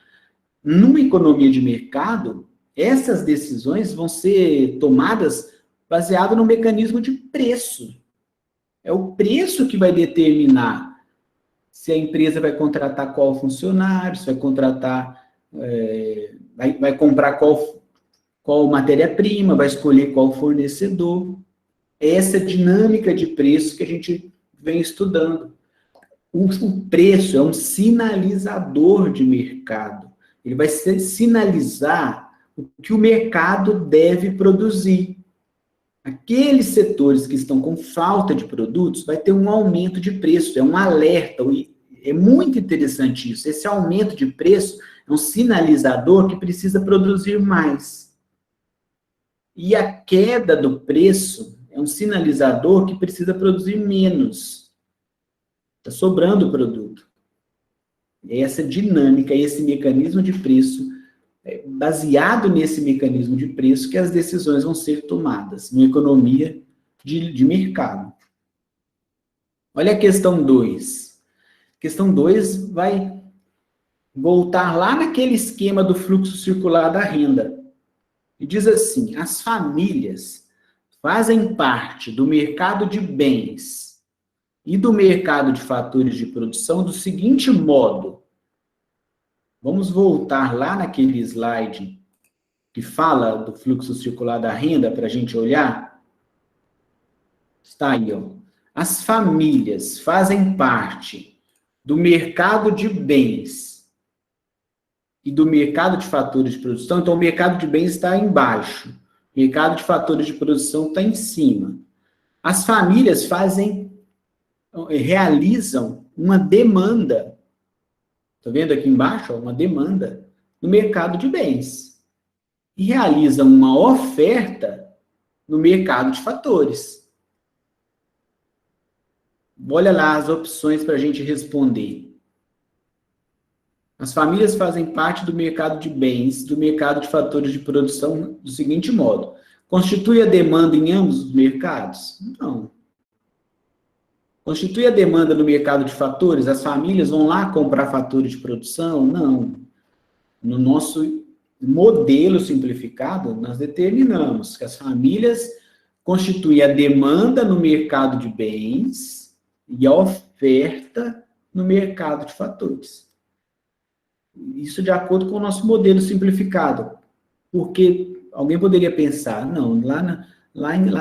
Numa economia de mercado, essas decisões vão ser tomadas baseado no mecanismo de preço. É o preço que vai determinar se a empresa vai contratar qual funcionário, se vai contratar, vai comprar qual matéria-prima, vai escolher qual fornecedor. Essa dinâmica de preço que a gente vem estudando. O preço é um sinalizador de mercado. Ele vai sinalizar o que o mercado deve produzir. Aqueles setores que estão com falta de produtos vai ter um aumento de preço, é um alerta. É muito interessante isso. Esse aumento de preço é um sinalizador que precisa produzir mais. E a queda do preço é um sinalizador que precisa produzir menos. Está sobrando produto. É essa dinâmica, esse mecanismo de preço, baseado nesse mecanismo de preço, que as decisões vão ser tomadas, numa economia de mercado. Olha a questão 2. Questão 2 vai voltar lá naquele esquema do fluxo circular da renda. E diz assim: as famílias fazem parte do mercado de bens e do mercado de fatores de produção do seguinte modo. Vamos voltar lá naquele slide que fala do fluxo circular da renda para a gente olhar. Está aí, ó. As famílias fazem parte do mercado de bens e do mercado de fatores de produção. Então, o mercado de bens está embaixo. O mercado de fatores de produção está em cima. As famílias realizam uma demanda. Está vendo aqui embaixo? Ó, uma demanda no mercado de bens. E realizam uma oferta no mercado de fatores. Olha lá as opções para a gente responder. As famílias fazem parte do mercado de bens, do mercado de fatores de produção do seguinte modo. Constitui a demanda em ambos os mercados? Não. Constitui a demanda no mercado de fatores? As famílias vão lá comprar fatores de produção? Não. No nosso modelo simplificado, nós determinamos que as famílias constituem a demanda no mercado de bens e a oferta no mercado de fatores. Isso de acordo com o nosso modelo simplificado. Porque alguém poderia pensar, não, lá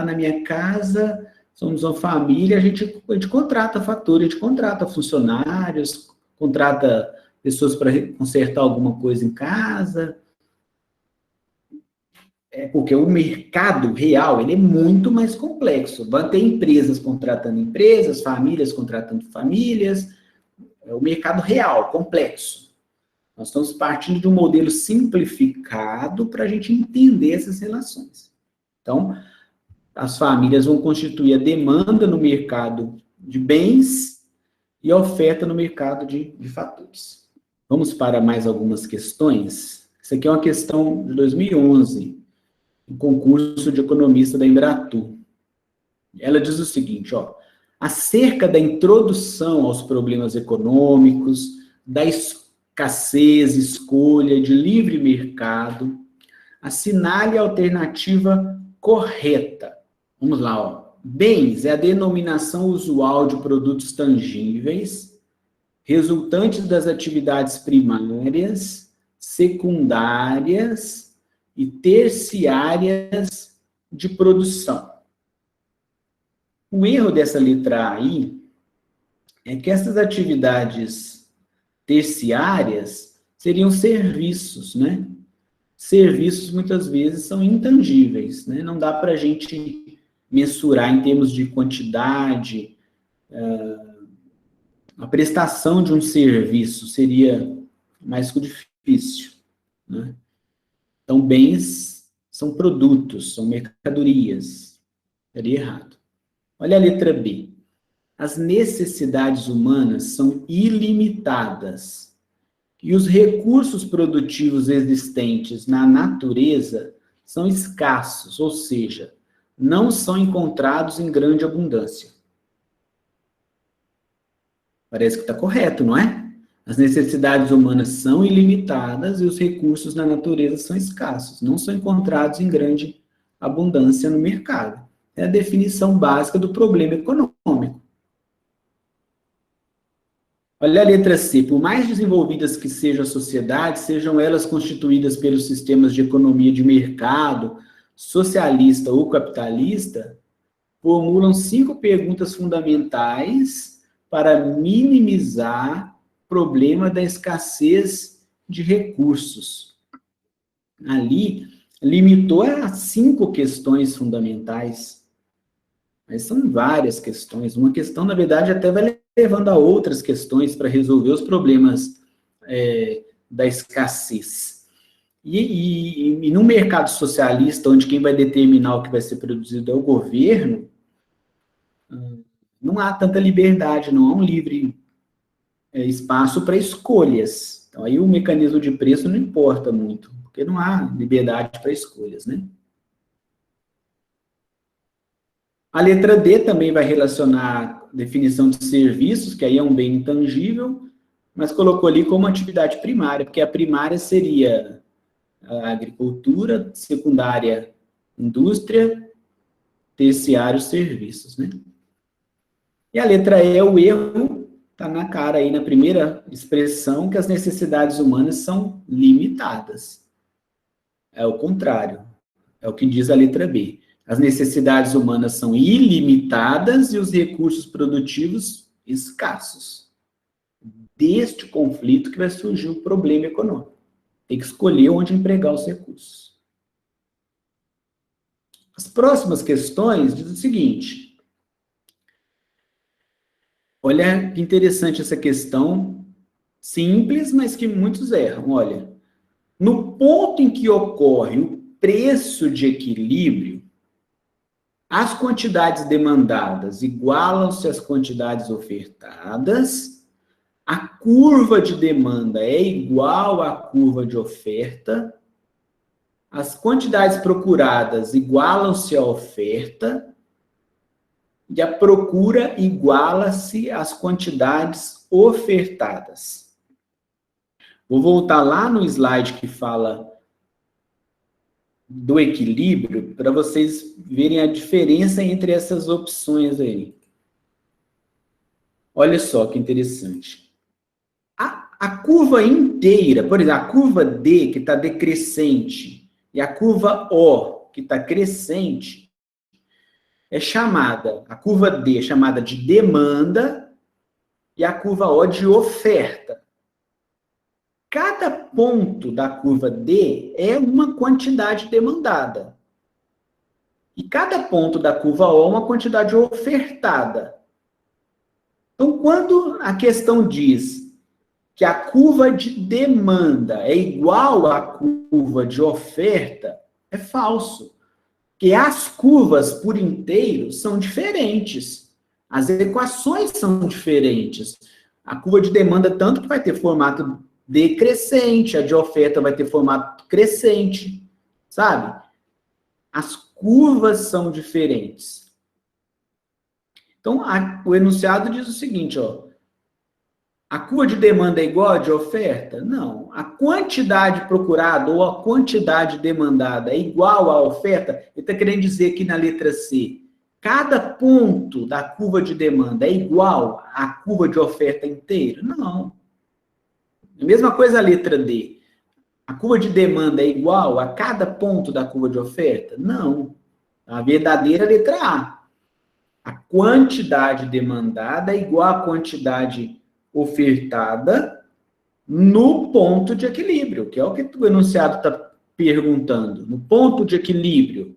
na minha casa, somos uma família, a gente contrata fatores, a gente contrata funcionários, contrata pessoas para consertar alguma coisa em casa. É porque o mercado real, ele é muito mais complexo. Vai ter empresas contratando empresas, famílias contratando famílias. É o mercado real, complexo. Nós estamos partindo de um modelo simplificado para a gente entender essas relações. Então, as famílias vão constituir a demanda no mercado de bens e a oferta no mercado de fatores. Vamos para mais algumas questões. Essa aqui é uma questão de 2011, um concurso de economista da Embratur. Ela diz o seguinte, ó, acerca da introdução aos problemas econômicos, da escassez, escolha, de livre mercado, assinale a alternativa correta. Vamos lá, ó. Bens é a denominação usual de produtos tangíveis, resultantes das atividades primárias, secundárias e terciárias de produção. O erro dessa letra A aí é que essas atividades terciárias seriam serviços, né? Serviços, muitas vezes, são intangíveis, né? Não dá para a gente mensurar em termos de quantidade. A prestação de um serviço seria mais difícil, né? Então, bens são produtos, são mercadorias. Seria errado. Olha a letra B. As necessidades humanas são ilimitadas e os recursos produtivos existentes na natureza são escassos, ou seja, não são encontrados em grande abundância. Parece que está correto, não é? As necessidades humanas são ilimitadas e os recursos na natureza são escassos, não são encontrados em grande abundância no mercado. É a definição básica do problema econômico. Olha a letra C. Por mais desenvolvidas que sejam as sociedades, sejam elas constituídas pelos sistemas de economia de mercado, socialista ou capitalista, formulam 5 perguntas fundamentais para minimizar o problema da escassez de recursos. Ali, limitou a 5 questões fundamentais. Mas são várias questões. Uma questão, na verdade, até vai levando a outras questões para resolver os problemas da escassez. E no mercado socialista, onde quem vai determinar o que vai ser produzido é o governo, não há tanta liberdade, não há um livre espaço para escolhas. Então, aí o mecanismo de preço não importa muito, porque não há liberdade para escolhas, né? A letra D também vai relacionar a definição de serviços, que aí é um bem intangível, mas colocou ali como atividade primária, porque a primária seria a agricultura, secundária, indústria, terciário, serviços, né? E a letra E, o erro, está na cara aí, na primeira expressão, que as necessidades humanas são limitadas. É o contrário. É o que diz a letra B. As necessidades humanas são ilimitadas e os recursos produtivos escassos. Deste conflito que vai surgir o problema econômico. Tem que escolher onde empregar os recursos. As próximas questões dizem o seguinte. Olha que interessante essa questão, simples, mas que muitos erram. Olha, no ponto em que ocorre o preço de equilíbrio, as quantidades demandadas igualam-se às quantidades ofertadas, a curva de demanda é igual à curva de oferta, as quantidades procuradas igualam-se à oferta, e a procura iguala-se às quantidades ofertadas. Vou voltar lá no slide que fala do equilíbrio, para vocês verem a diferença entre essas opções aí. Olha só que interessante. A curva inteira, por exemplo, a curva D, que está decrescente, e a curva O, que está crescente, a curva D é chamada de demanda, e a curva O de oferta. Cada ponto da curva D é uma quantidade demandada. E cada ponto da curva O é uma quantidade ofertada. Então, quando a questão diz que a curva de demanda é igual à curva de oferta, é falso. Porque as curvas por inteiro são diferentes. As equações são diferentes. A curva de demanda tanto que vai ter formato decrescente, a de oferta vai ter formato crescente, sabe? As curvas são diferentes. Então, o enunciado diz o seguinte, ó, a curva de demanda é igual à de oferta? Não. A quantidade procurada ou a quantidade demandada é igual à oferta? Ele está querendo dizer aqui na letra C, cada ponto da curva de demanda é igual à curva de oferta inteira? Não. A mesma coisa a letra D. A curva de demanda é igual a cada ponto da curva de oferta? Não. A verdadeira letra A. A quantidade demandada é igual à quantidade ofertada no ponto de equilíbrio, que é o que o enunciado está perguntando. No ponto de equilíbrio,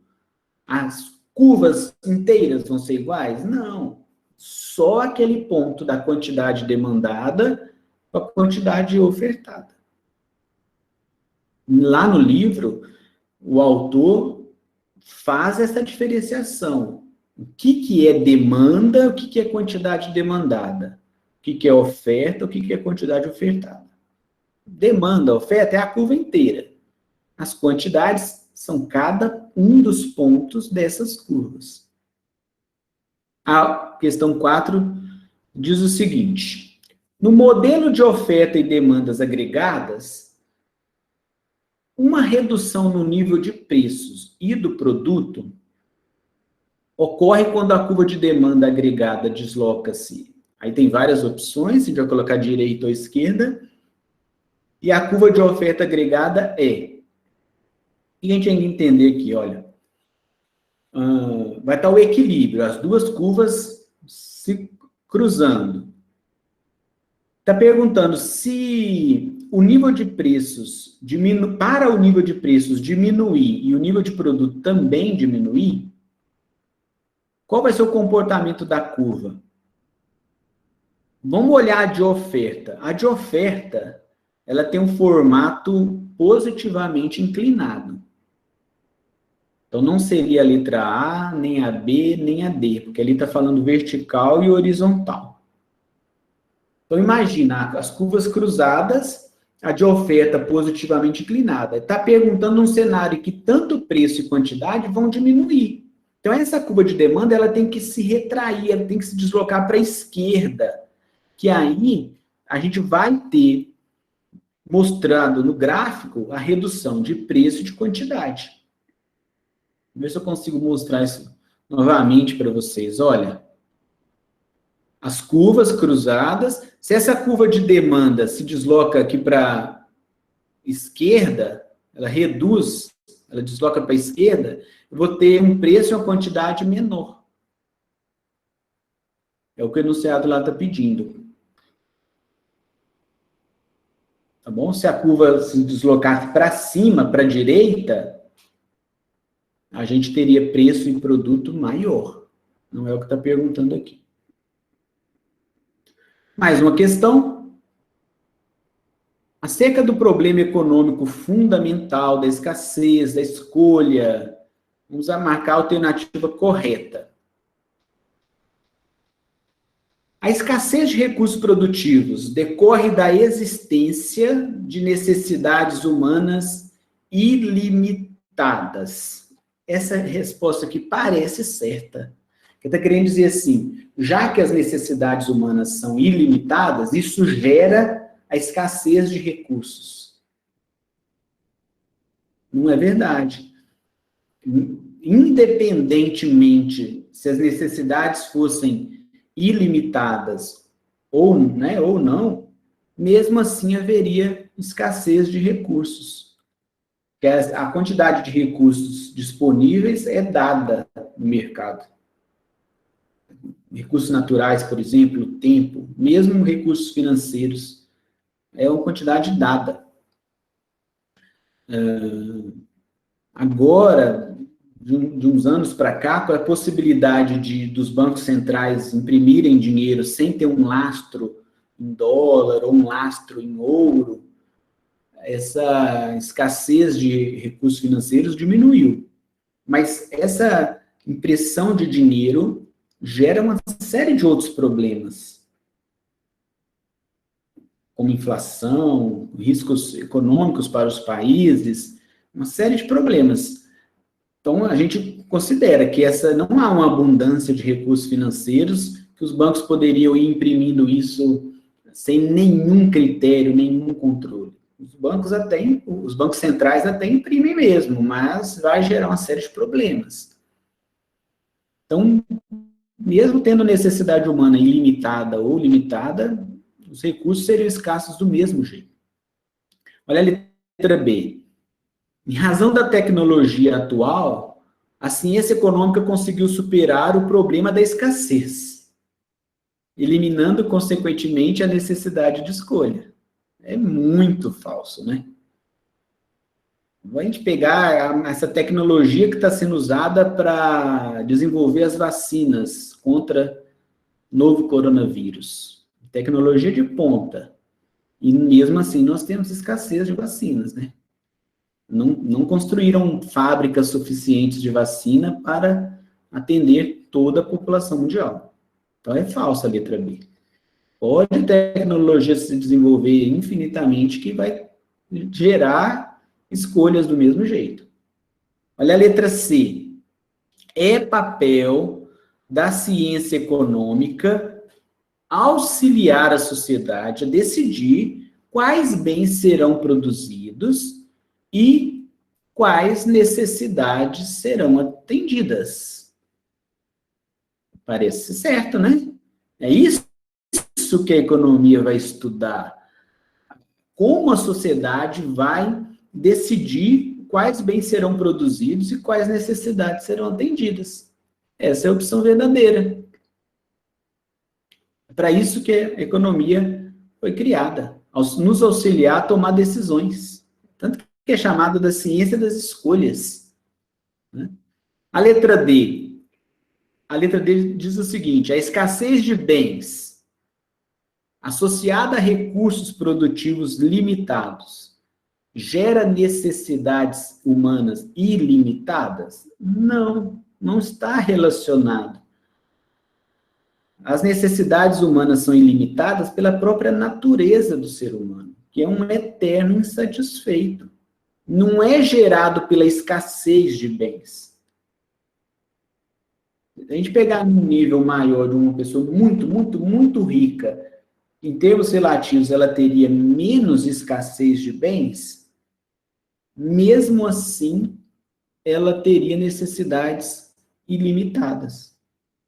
as curvas inteiras vão ser iguais? Não. Só aquele ponto da quantidade demandada com a quantidade ofertada. Lá no livro, o autor faz essa diferenciação. O que é demanda, o que é quantidade demandada? O que é oferta, o que é quantidade ofertada? Demanda, oferta é a curva inteira. As quantidades são cada um dos pontos dessas curvas. A questão 4 diz o seguinte: no modelo de oferta e demandas agregadas, uma redução no nível de preços e do produto ocorre quando a curva de demanda agregada desloca-se. Aí tem várias opções, a gente vai colocar direita ou esquerda. E a curva de oferta agregada é. E a gente tem que entender aqui, olha. Vai estar o equilíbrio, as duas curvas se cruzando. Está perguntando se o nível de preços para o nível de preços diminuir e o nível de produto também diminuir, qual vai ser o comportamento da curva? Vamos olhar a de oferta. A de oferta, ela tem um formato positivamente inclinado. Então, não seria a letra A, nem a B, nem a D, porque ali está falando vertical e horizontal. Então, imagina, as curvas cruzadas, a de oferta positivamente inclinada. Está perguntando um cenário que tanto preço e quantidade vão diminuir. Então, essa curva de demanda, ela tem que se retrair, ela tem que se deslocar para a esquerda, que aí a gente vai ter mostrado no gráfico a redução de preço e de quantidade. Vamos ver se eu consigo mostrar isso novamente para vocês. Olha, as curvas cruzadas, se essa curva de demanda se desloca aqui para a esquerda, ela reduz, ela desloca para a esquerda, eu vou ter um preço e uma quantidade menor. É o que o enunciado lá está pedindo. Tá bom? Se a curva se deslocasse para cima, para a direita, a gente teria preço e produto maior. Não é o que está perguntando aqui. Mais uma questão. Acerca do problema econômico fundamental, da escassez, da escolha, vamos marcar a alternativa correta. A escassez de recursos produtivos decorre da existência de necessidades humanas ilimitadas. Essa resposta aqui parece certa. Ele está querendo dizer assim, já que as necessidades humanas são ilimitadas, isso gera a escassez de recursos. Não é verdade. Independentemente se as necessidades fossem ilimitadas ou não, mesmo assim haveria escassez de recursos. Porque a quantidade de recursos disponíveis é dada no mercado. Recursos naturais, por exemplo, tempo, mesmo recursos financeiros, é uma quantidade dada. Agora, de uns anos para cá, com a possibilidade dos bancos centrais imprimirem dinheiro sem ter um lastro em dólar ou um lastro em ouro, essa escassez de recursos financeiros diminuiu. Mas essa impressão de dinheiro gera uma série de outros problemas, como inflação, riscos econômicos para os países, uma série de problemas. Então, a gente considera que não há uma abundância de recursos financeiros, que os bancos poderiam ir imprimindo isso sem nenhum critério, nenhum controle. Os bancos centrais até imprimem mesmo, mas vai gerar uma série de problemas. Então, mesmo tendo necessidade humana ilimitada ou limitada, os recursos seriam escassos do mesmo jeito. Olha a letra B. Em razão da tecnologia atual, a ciência econômica conseguiu superar o problema da escassez, eliminando, consequentemente, a necessidade de escolha. É muito falso, né? Vamos pegar essa tecnologia que está sendo usada para desenvolver as vacinas contra o novo coronavírus. Tecnologia de ponta. E mesmo assim nós temos escassez de vacinas, né? Não construíram fábricas suficientes de vacina para atender toda a população mundial. Então é falsa a letra B. Pode a tecnologia se desenvolver infinitamente que vai gerar escolhas do mesmo jeito. Olha a letra C. É papel da ciência econômica auxiliar a sociedade a decidir quais bens serão produzidos e quais necessidades serão atendidas. Parece certo, né? É isso que a economia vai estudar. Como a sociedade vai decidir quais bens serão produzidos e quais necessidades serão atendidas. Essa é a opção verdadeira. É para isso que a economia foi criada, nos auxiliar a tomar decisões. Tanto que é chamada da ciência das escolhas. Né? A letra D. A letra D diz o seguinte: a escassez de bens associada a recursos produtivos limitados gera necessidades humanas ilimitadas? Não, não está relacionado. As necessidades humanas são ilimitadas pela própria natureza do ser humano, que é um eterno insatisfeito. Não é gerado pela escassez de bens. Se a gente pegar num nível maior de uma pessoa muito, muito, muito rica, em termos relativos, ela teria menos escassez de bens, mesmo assim, ela teria necessidades ilimitadas.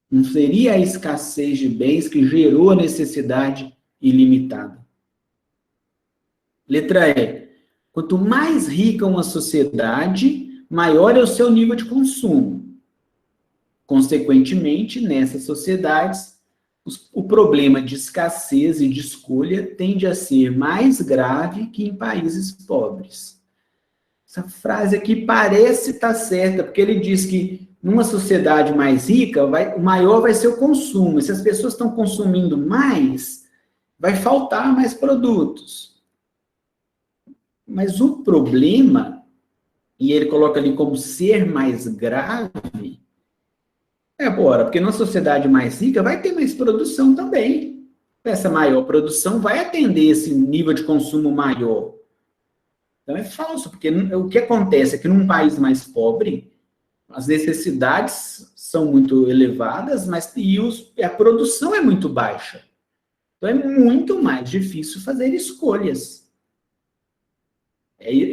Não seria a escassez de bens que gerou a necessidade ilimitada. Letra E. Quanto mais rica uma sociedade, maior é o seu nível de consumo. Consequentemente, nessas sociedades, o problema de escassez e de escolha tende a ser mais grave que em países pobres. Essa frase aqui parece estar certa, porque ele diz que numa sociedade mais rica, o maior vai ser o consumo. E se as pessoas estão consumindo mais, vai faltar mais produtos. Mas o problema, e ele coloca ali como ser mais grave, porque numa sociedade mais rica vai ter mais produção também. Essa maior produção vai atender esse nível de consumo maior. Então é falso, porque o que acontece é que num país mais pobre, as necessidades são muito elevadas, mas a produção é muito baixa. Então é muito mais difícil fazer escolhas.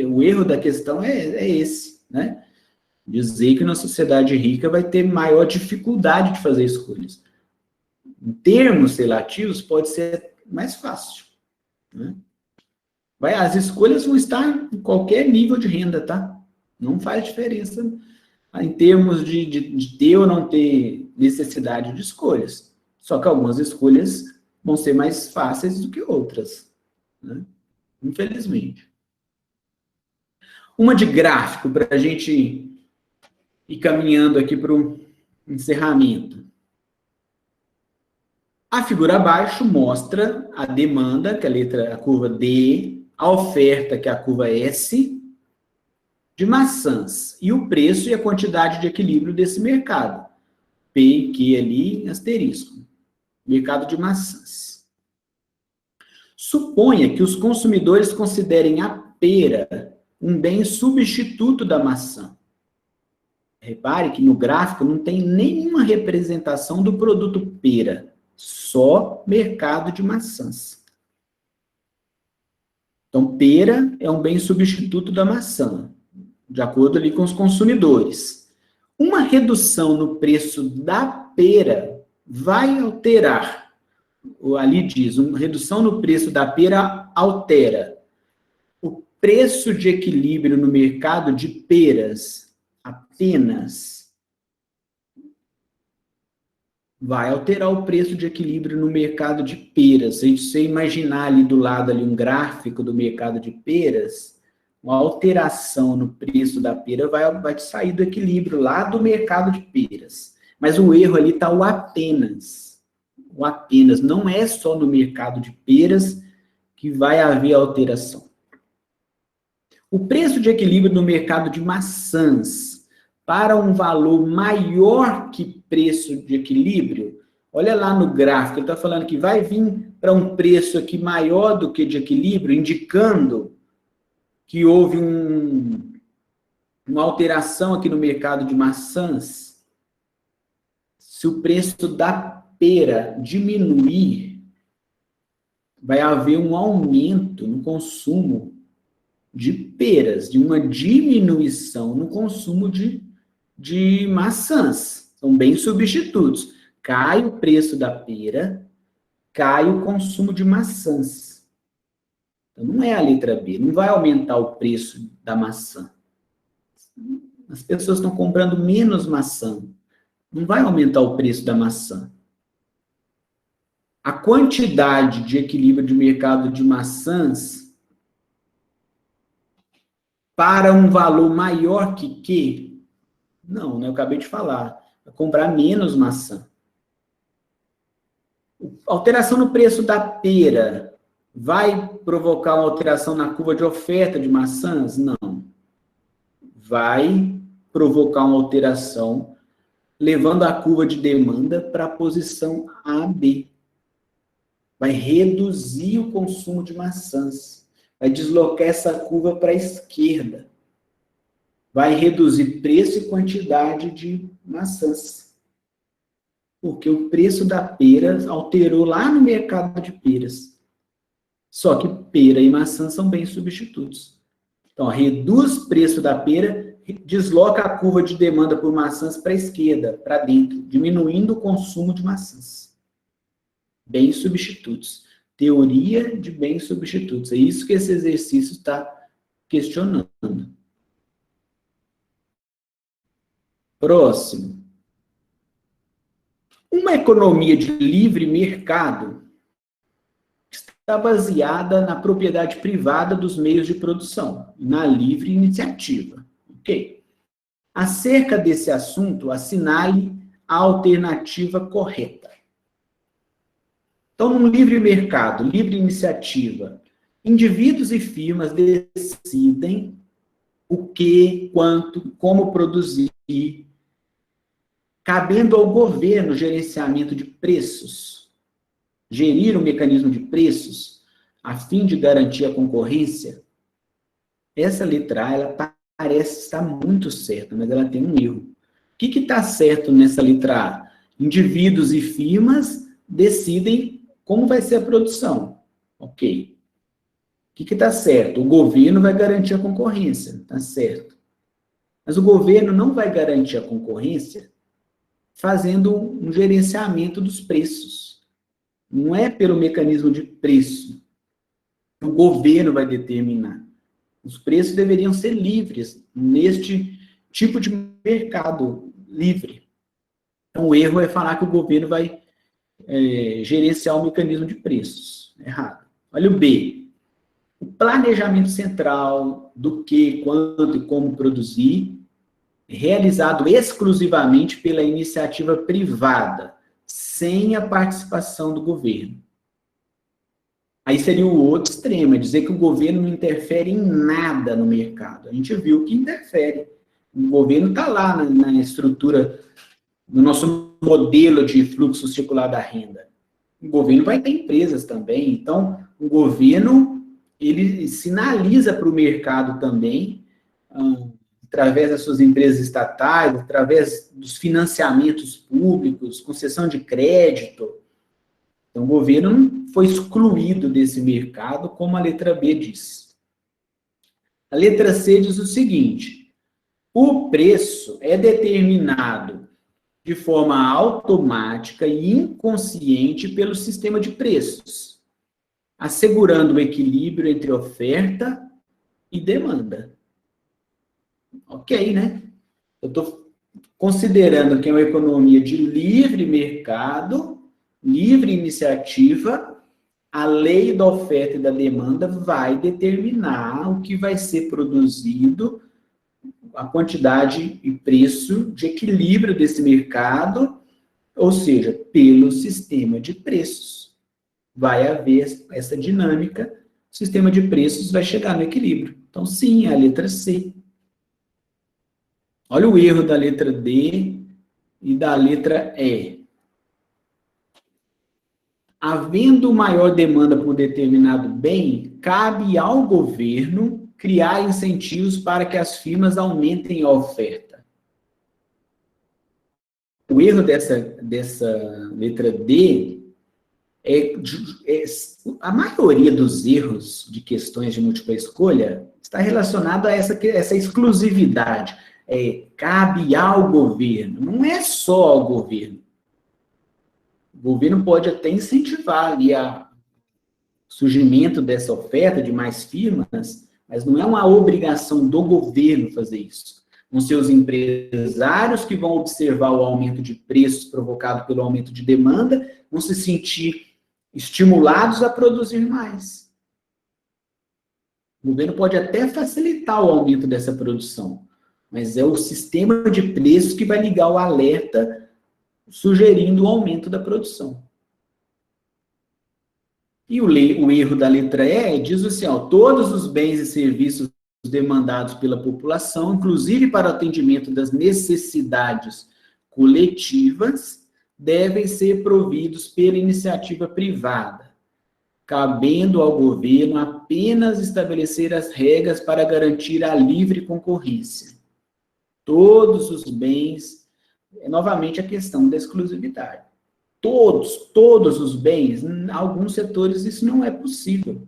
O erro da questão é esse, né? Dizer que na sociedade rica vai ter maior dificuldade de fazer escolhas. Em termos relativos, pode ser mais fácil. Né? As escolhas vão estar em qualquer nível de renda, tá? Não faz diferença em termos de ter ou não ter necessidade de escolhas. Só que algumas escolhas vão ser mais fáceis do que outras. Né? Infelizmente. Uma de gráfico, para a gente ir caminhando aqui para o encerramento. A figura abaixo mostra a demanda, que é a curva D, a oferta, que é a curva S, de maçãs, e o preço e a quantidade de equilíbrio desse mercado. P, Q ali, asterisco. Mercado de maçãs. Suponha que os consumidores considerem a pera um bem substituto da maçã. Repare que no gráfico não tem nenhuma representação do produto pera, só mercado de maçãs. Então, pera é um bem substituto da maçã, de acordo ali com os consumidores. Uma redução no preço da pera vai alterar, ali diz, uma redução no preço da pera altera o preço de equilíbrio no mercado de peras. Apenas vai alterar o preço de equilíbrio no mercado de peras. Se você imaginar ali do lado ali um gráfico do mercado de peras, uma alteração no preço da pera vai sair do equilíbrio lá do mercado de peras. Mas o erro ali está o apenas. O apenas. Não é só no mercado de peras que vai haver alteração. O preço de equilíbrio no mercado de maçãs para um valor maior que preço de equilíbrio, olha lá no gráfico, ele está falando que vai vir para um preço aqui maior do que de equilíbrio, indicando que houve uma alteração aqui no mercado de maçãs. Se o preço da pera diminuir, vai haver um aumento no consumo de peras, de uma diminuição no consumo de maçãs. São bem substitutos. Cai o preço da pera, cai o consumo de maçãs. Então, não é a letra B, não vai aumentar o preço da maçã. As pessoas estão comprando menos maçã. Não vai aumentar o preço da maçã. a quantidade de equilíbrio de mercado de maçãs para um valor maior que Q? Não, né? Eu acabei de falar. Vai comprar menos maçã. A alteração no preço da pera vai provocar uma alteração na curva de oferta de maçãs? Não. Vai provocar uma alteração levando a curva de demanda para a posição AB. Vai reduzir o consumo de maçãs. Vai deslocar essa curva para a esquerda. Vai reduzir preço e quantidade de maçãs. Porque o preço da pera alterou lá no mercado de peras. Só que pera e maçã são bem substitutos. Então, reduz o preço da pera, desloca a curva de demanda por maçãs para a esquerda, para dentro, diminuindo o consumo de maçãs. Bens substitutos. Teoria de bens substitutos. É isso que esse exercício está questionando. Próximo. Uma economia de livre mercado está baseada na propriedade privada dos meios de produção, na livre iniciativa. Ok? Acerca desse assunto, assinale a alternativa correta. Então, num livre mercado, livre iniciativa, indivíduos e firmas decidem o que, quanto, como produzir, cabendo ao governo o gerenciamento de preços, gerir o mecanismo de preços, a fim de garantir a concorrência. Essa letra A, ela parece estar muito certa, mas ela tem um erro. O que está certo nessa letra A? Indivíduos e firmas decidem como vai ser a produção. Ok. O que está certo? O governo vai garantir a concorrência. Está certo. Mas o governo não vai garantir a concorrência fazendo um gerenciamento dos preços. Não é pelo mecanismo de preço. O governo vai determinar. Os preços deveriam ser livres neste tipo de mercado livre. Então, o erro é falar que o governo vai gerenciar o mecanismo de preços. Errado. Olha o B. O planejamento central do que, quanto e como produzir, realizado exclusivamente pela iniciativa privada, sem a participação do governo. Aí seria o outro extremo, é dizer que o governo não interfere em nada no mercado. A gente viu que interfere. O governo está lá na estrutura, no nosso modelo de fluxo circular da renda. O governo vai ter empresas também. Então, o governo, ele sinaliza para o mercado também, através das suas empresas estatais, através dos financiamentos públicos, concessão de crédito. Então, o governo não foi excluído desse mercado, como a letra B diz. A letra C diz o seguinte: o preço é determinado de forma automática e inconsciente pelo sistema de preços, assegurando o equilíbrio entre oferta e demanda. Ok, né? Eu estou considerando que é uma economia de livre mercado, livre iniciativa, a lei da oferta e da demanda vai determinar o que vai ser produzido, a quantidade e preço de equilíbrio desse mercado, ou seja, pelo sistema de preços. Vai haver essa dinâmica, o sistema de preços vai chegar no equilíbrio. Então, sim, é a letra C. Olha o erro da letra D e da letra E. Havendo maior demanda por determinado bem, cabe ao governo criar incentivos para que as firmas aumentem a oferta. O erro dessa letra D a maioria dos erros de questões de múltipla escolha está relacionado a essa exclusividade. Cabe ao governo, não é só ao governo. O governo pode até incentivar ali o surgimento dessa oferta de mais firmas, mas não é uma obrigação do governo fazer isso. Vão ser os empresários que vão observar o aumento de preços provocado pelo aumento de demanda, vão se sentir estimulados a produzir mais. O governo pode até facilitar o aumento dessa produção, mas é o sistema de preços que vai ligar o alerta sugerindo o aumento da produção. E o erro da letra E diz assim, ó, todos os bens e serviços demandados pela população, inclusive para o atendimento das necessidades coletivas, devem ser providos pela iniciativa privada, cabendo ao governo apenas estabelecer as regras para garantir a livre concorrência. Todos os bens, novamente a questão da exclusividade. Todos os bens, em alguns setores isso não é possível.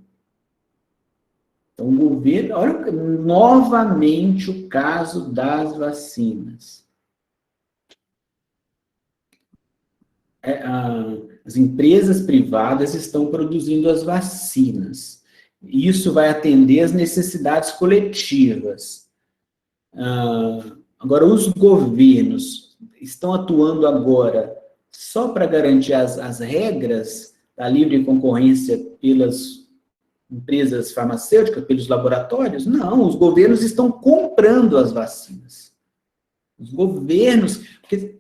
Então, o governo, olha novamente o caso das vacinas. As empresas privadas estão produzindo as vacinas. Isso vai atender às necessidades coletivas. Agora, os governos estão atuando agora só para garantir as regras da livre concorrência pelas empresas farmacêuticas, pelos laboratórios? Não, os governos estão comprando as vacinas. Os governos... Porque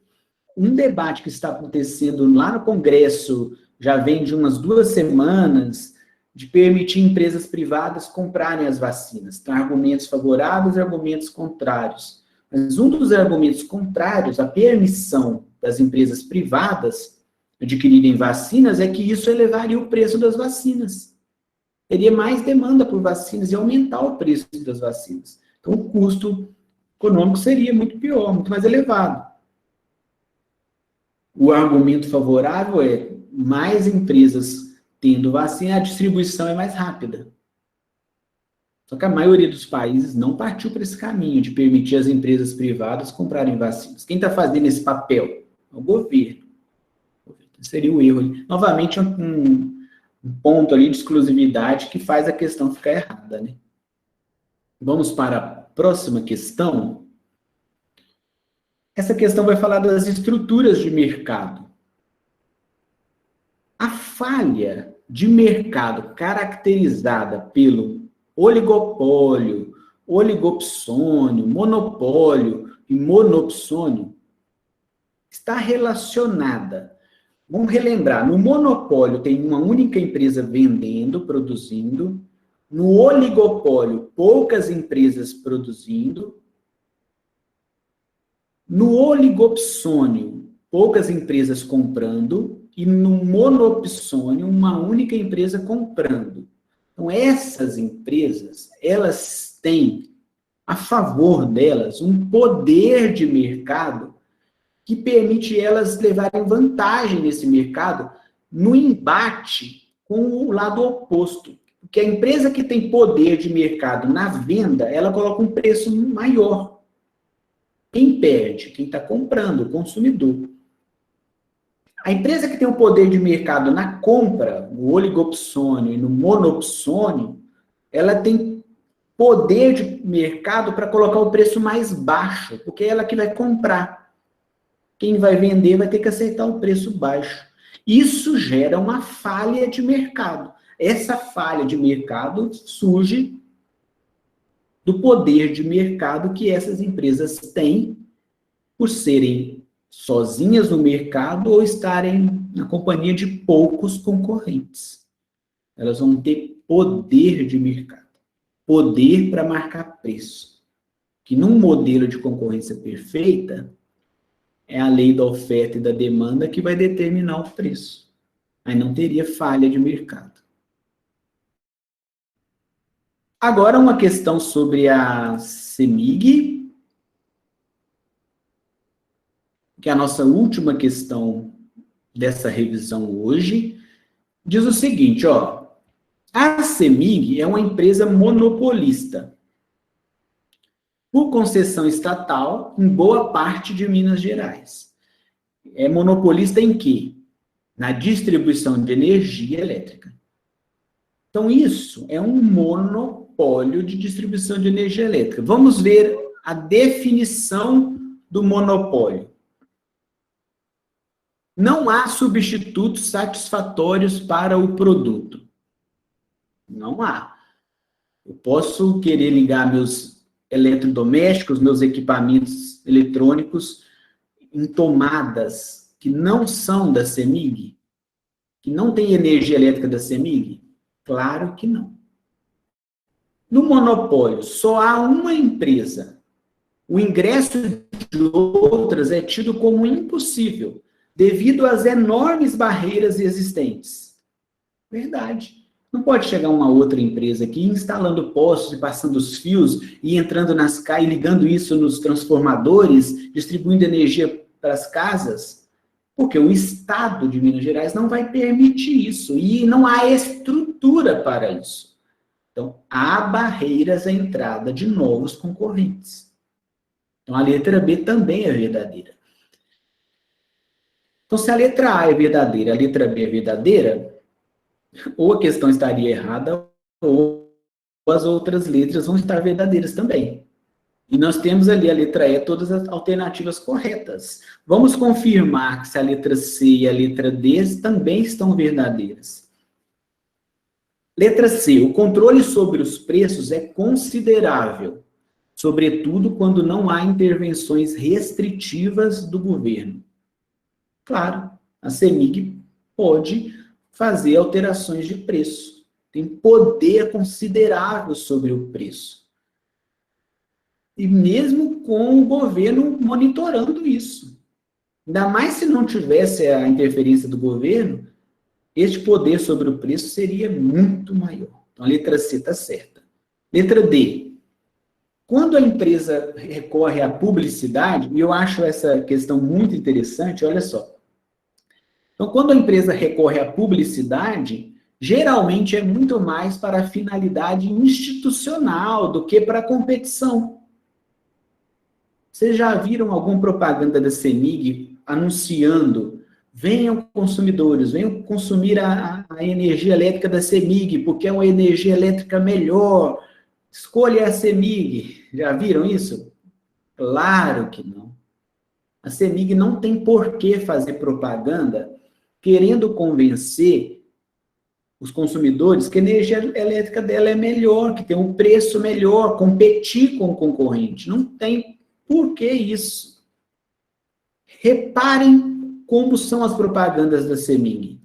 um debate que está acontecendo lá no Congresso, já vem de umas 2 semanas, de permitir empresas privadas comprarem as vacinas. Tem argumentos favoráveis e argumentos contrários. Mas um dos argumentos contrários à permissão das empresas privadas adquirirem vacinas é que isso elevaria o preço das vacinas. Teria mais demanda por vacinas e aumentar o preço das vacinas. Então, o custo econômico seria muito pior, muito mais elevado. O argumento favorável é mais empresas tendo vacina, a distribuição é mais rápida. Só que a maioria dos países não partiu para esse caminho de permitir as empresas privadas comprarem vacinas. Quem está fazendo esse papel? É o governo. Seria o erro ali. Novamente, um ponto ali de exclusividade que faz a questão ficar errada, né? Vamos para a próxima questão. Essa questão vai falar das estruturas de mercado. A falha de mercado caracterizada pelo oligopólio, oligopsônio, monopólio e monopsônio está relacionada. Vamos relembrar, no monopólio tem uma única empresa vendendo, produzindo, no oligopólio poucas empresas produzindo, no oligopsônio, poucas empresas comprando, e no monopsônio, uma única empresa comprando. Então, essas empresas, elas têm a favor delas um poder de mercado que permite elas levarem vantagem nesse mercado no embate com o lado oposto. Porque a empresa que tem poder de mercado na venda, ela coloca um preço maior. Quem perde? Quem está comprando, o consumidor. A empresa que tem o poder de mercado na compra, no oligopsônio e no monopsônio, ela tem poder de mercado para colocar o preço mais baixo, porque é ela que vai comprar. Quem vai vender vai ter que aceitar o preço baixo. Isso gera uma falha de mercado. Essa falha de mercado surge do poder de mercado que essas empresas têm por serem sozinhas no mercado ou estarem na companhia de poucos concorrentes. Elas vão ter poder de mercado, poder para marcar preço, que num modelo de concorrência perfeita, é a lei da oferta e da demanda que vai determinar o preço. Aí não teria falha de mercado. Agora uma questão sobre a CEMIG, que é a nossa última questão dessa revisão hoje, diz o seguinte, ó, a CEMIG é uma empresa monopolista, por concessão estatal, em boa parte de Minas Gerais. É monopolista em quê? Na distribuição de energia elétrica. Então, isso é um monopólio de distribuição de energia elétrica. Vamos ver a definição do monopólio. Não há substitutos satisfatórios para o produto. Não há. Eu posso querer ligar meus eletrodomésticos, meus equipamentos eletrônicos em tomadas que não são da CEMIG, que não tem energia elétrica da CEMIG? Claro que não. No monopólio, só há uma empresa. O ingresso de outras é tido como impossível, devido às enormes barreiras existentes. Verdade. Não pode chegar uma outra empresa aqui instalando postos e passando os fios e entrando nas casas e ligando isso nos transformadores, distribuindo energia para as casas, porque o Estado de Minas Gerais não vai permitir isso e não há estrutura para isso. Então, há barreiras à entrada de novos concorrentes. Então, a letra B também é verdadeira. Então, se a letra A é verdadeira, a letra B é verdadeira, ou a questão estaria errada, ou as outras letras vão estar verdadeiras também. E nós temos ali a letra E, todas as alternativas corretas. Vamos confirmar que se a letra C e a letra D também estão verdadeiras. Letra C, o controle sobre os preços é considerável, sobretudo quando não há intervenções restritivas do governo. Claro, a CEMIG pode fazer alterações de preço. Tem poder considerável sobre o preço. E mesmo com o governo monitorando isso. Ainda mais se não tivesse a interferência do governo, este poder sobre o preço seria muito maior. Então, a letra C está certa. Letra D. Quando a empresa recorre à publicidade, e eu acho essa questão muito interessante, olha só. Então, quando a empresa recorre à publicidade, geralmente é muito mais para a finalidade institucional do que para a competição. Vocês já viram alguma propaganda da CEMIG anunciando: venham consumidores, venham consumir a energia elétrica da CEMIG, porque é uma energia elétrica melhor, escolha a CEMIG. Já viram isso? Claro que não. A CEMIG não tem por que fazer propaganda querendo convencer os consumidores que a energia elétrica dela é melhor, que tem um preço melhor, competir com o concorrente. Não tem por que isso. Reparem como são as propagandas da CEMIG.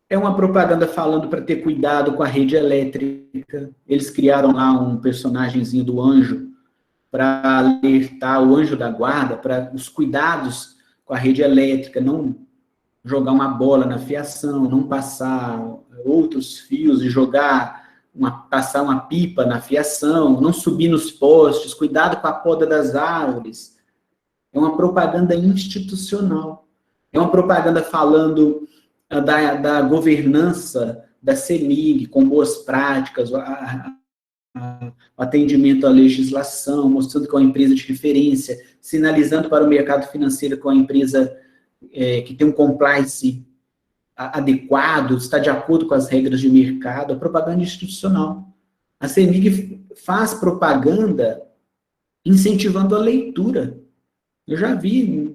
É uma propaganda falando para ter cuidado com a rede elétrica. Eles criaram lá um personagemzinho do anjo para alertar o anjo da guarda para os cuidados com a rede elétrica, não jogar uma bola na fiação, não passar outros fios e passar uma pipa na fiação, não subir nos postes, cuidado com a poda das árvores. É uma propaganda institucional. É uma propaganda falando da governança da CEMIG, com boas práticas, o atendimento à legislação, mostrando que é uma empresa de referência, sinalizando para o mercado financeiro que é uma empresa que tem um compliance adequado, está de acordo com as regras de mercado, a propaganda institucional. A CEMIG faz propaganda incentivando a leitura. Eu já vi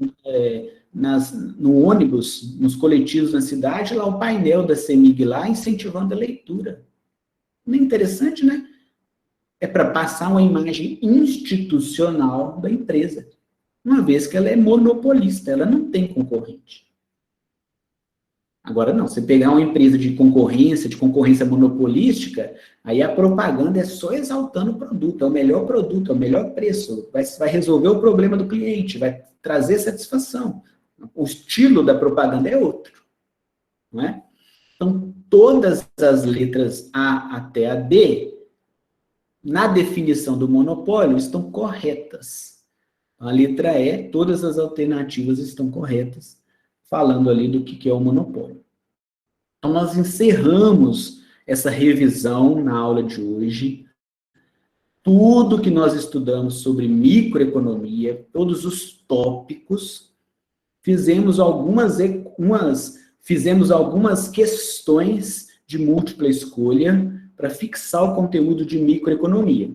no ônibus, nos coletivos na cidade, lá o painel da CEMIG lá, incentivando a leitura. Não é interessante, né? É para passar uma imagem institucional da empresa, uma vez que ela é monopolista, ela não tem concorrente. Agora não, você pegar uma empresa de concorrência monopolística, aí a propaganda é só exaltando o produto, é o melhor preço, vai resolver o problema do cliente, vai trazer satisfação. O estilo da propaganda é outro, não é? Então, todas as letras A até a D, na definição do monopólio, estão corretas. A letra E, todas as alternativas estão corretas, falando ali do que é o monopólio. Então, nós encerramos essa revisão na aula de hoje. Tudo que nós estudamos sobre microeconomia, todos os tópicos, fizemos algumas questões de múltipla escolha para fixar o conteúdo de microeconomia.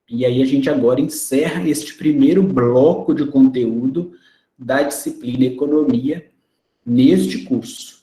E aí a gente agora encerra este primeiro bloco de conteúdo da disciplina Economia. neste curso.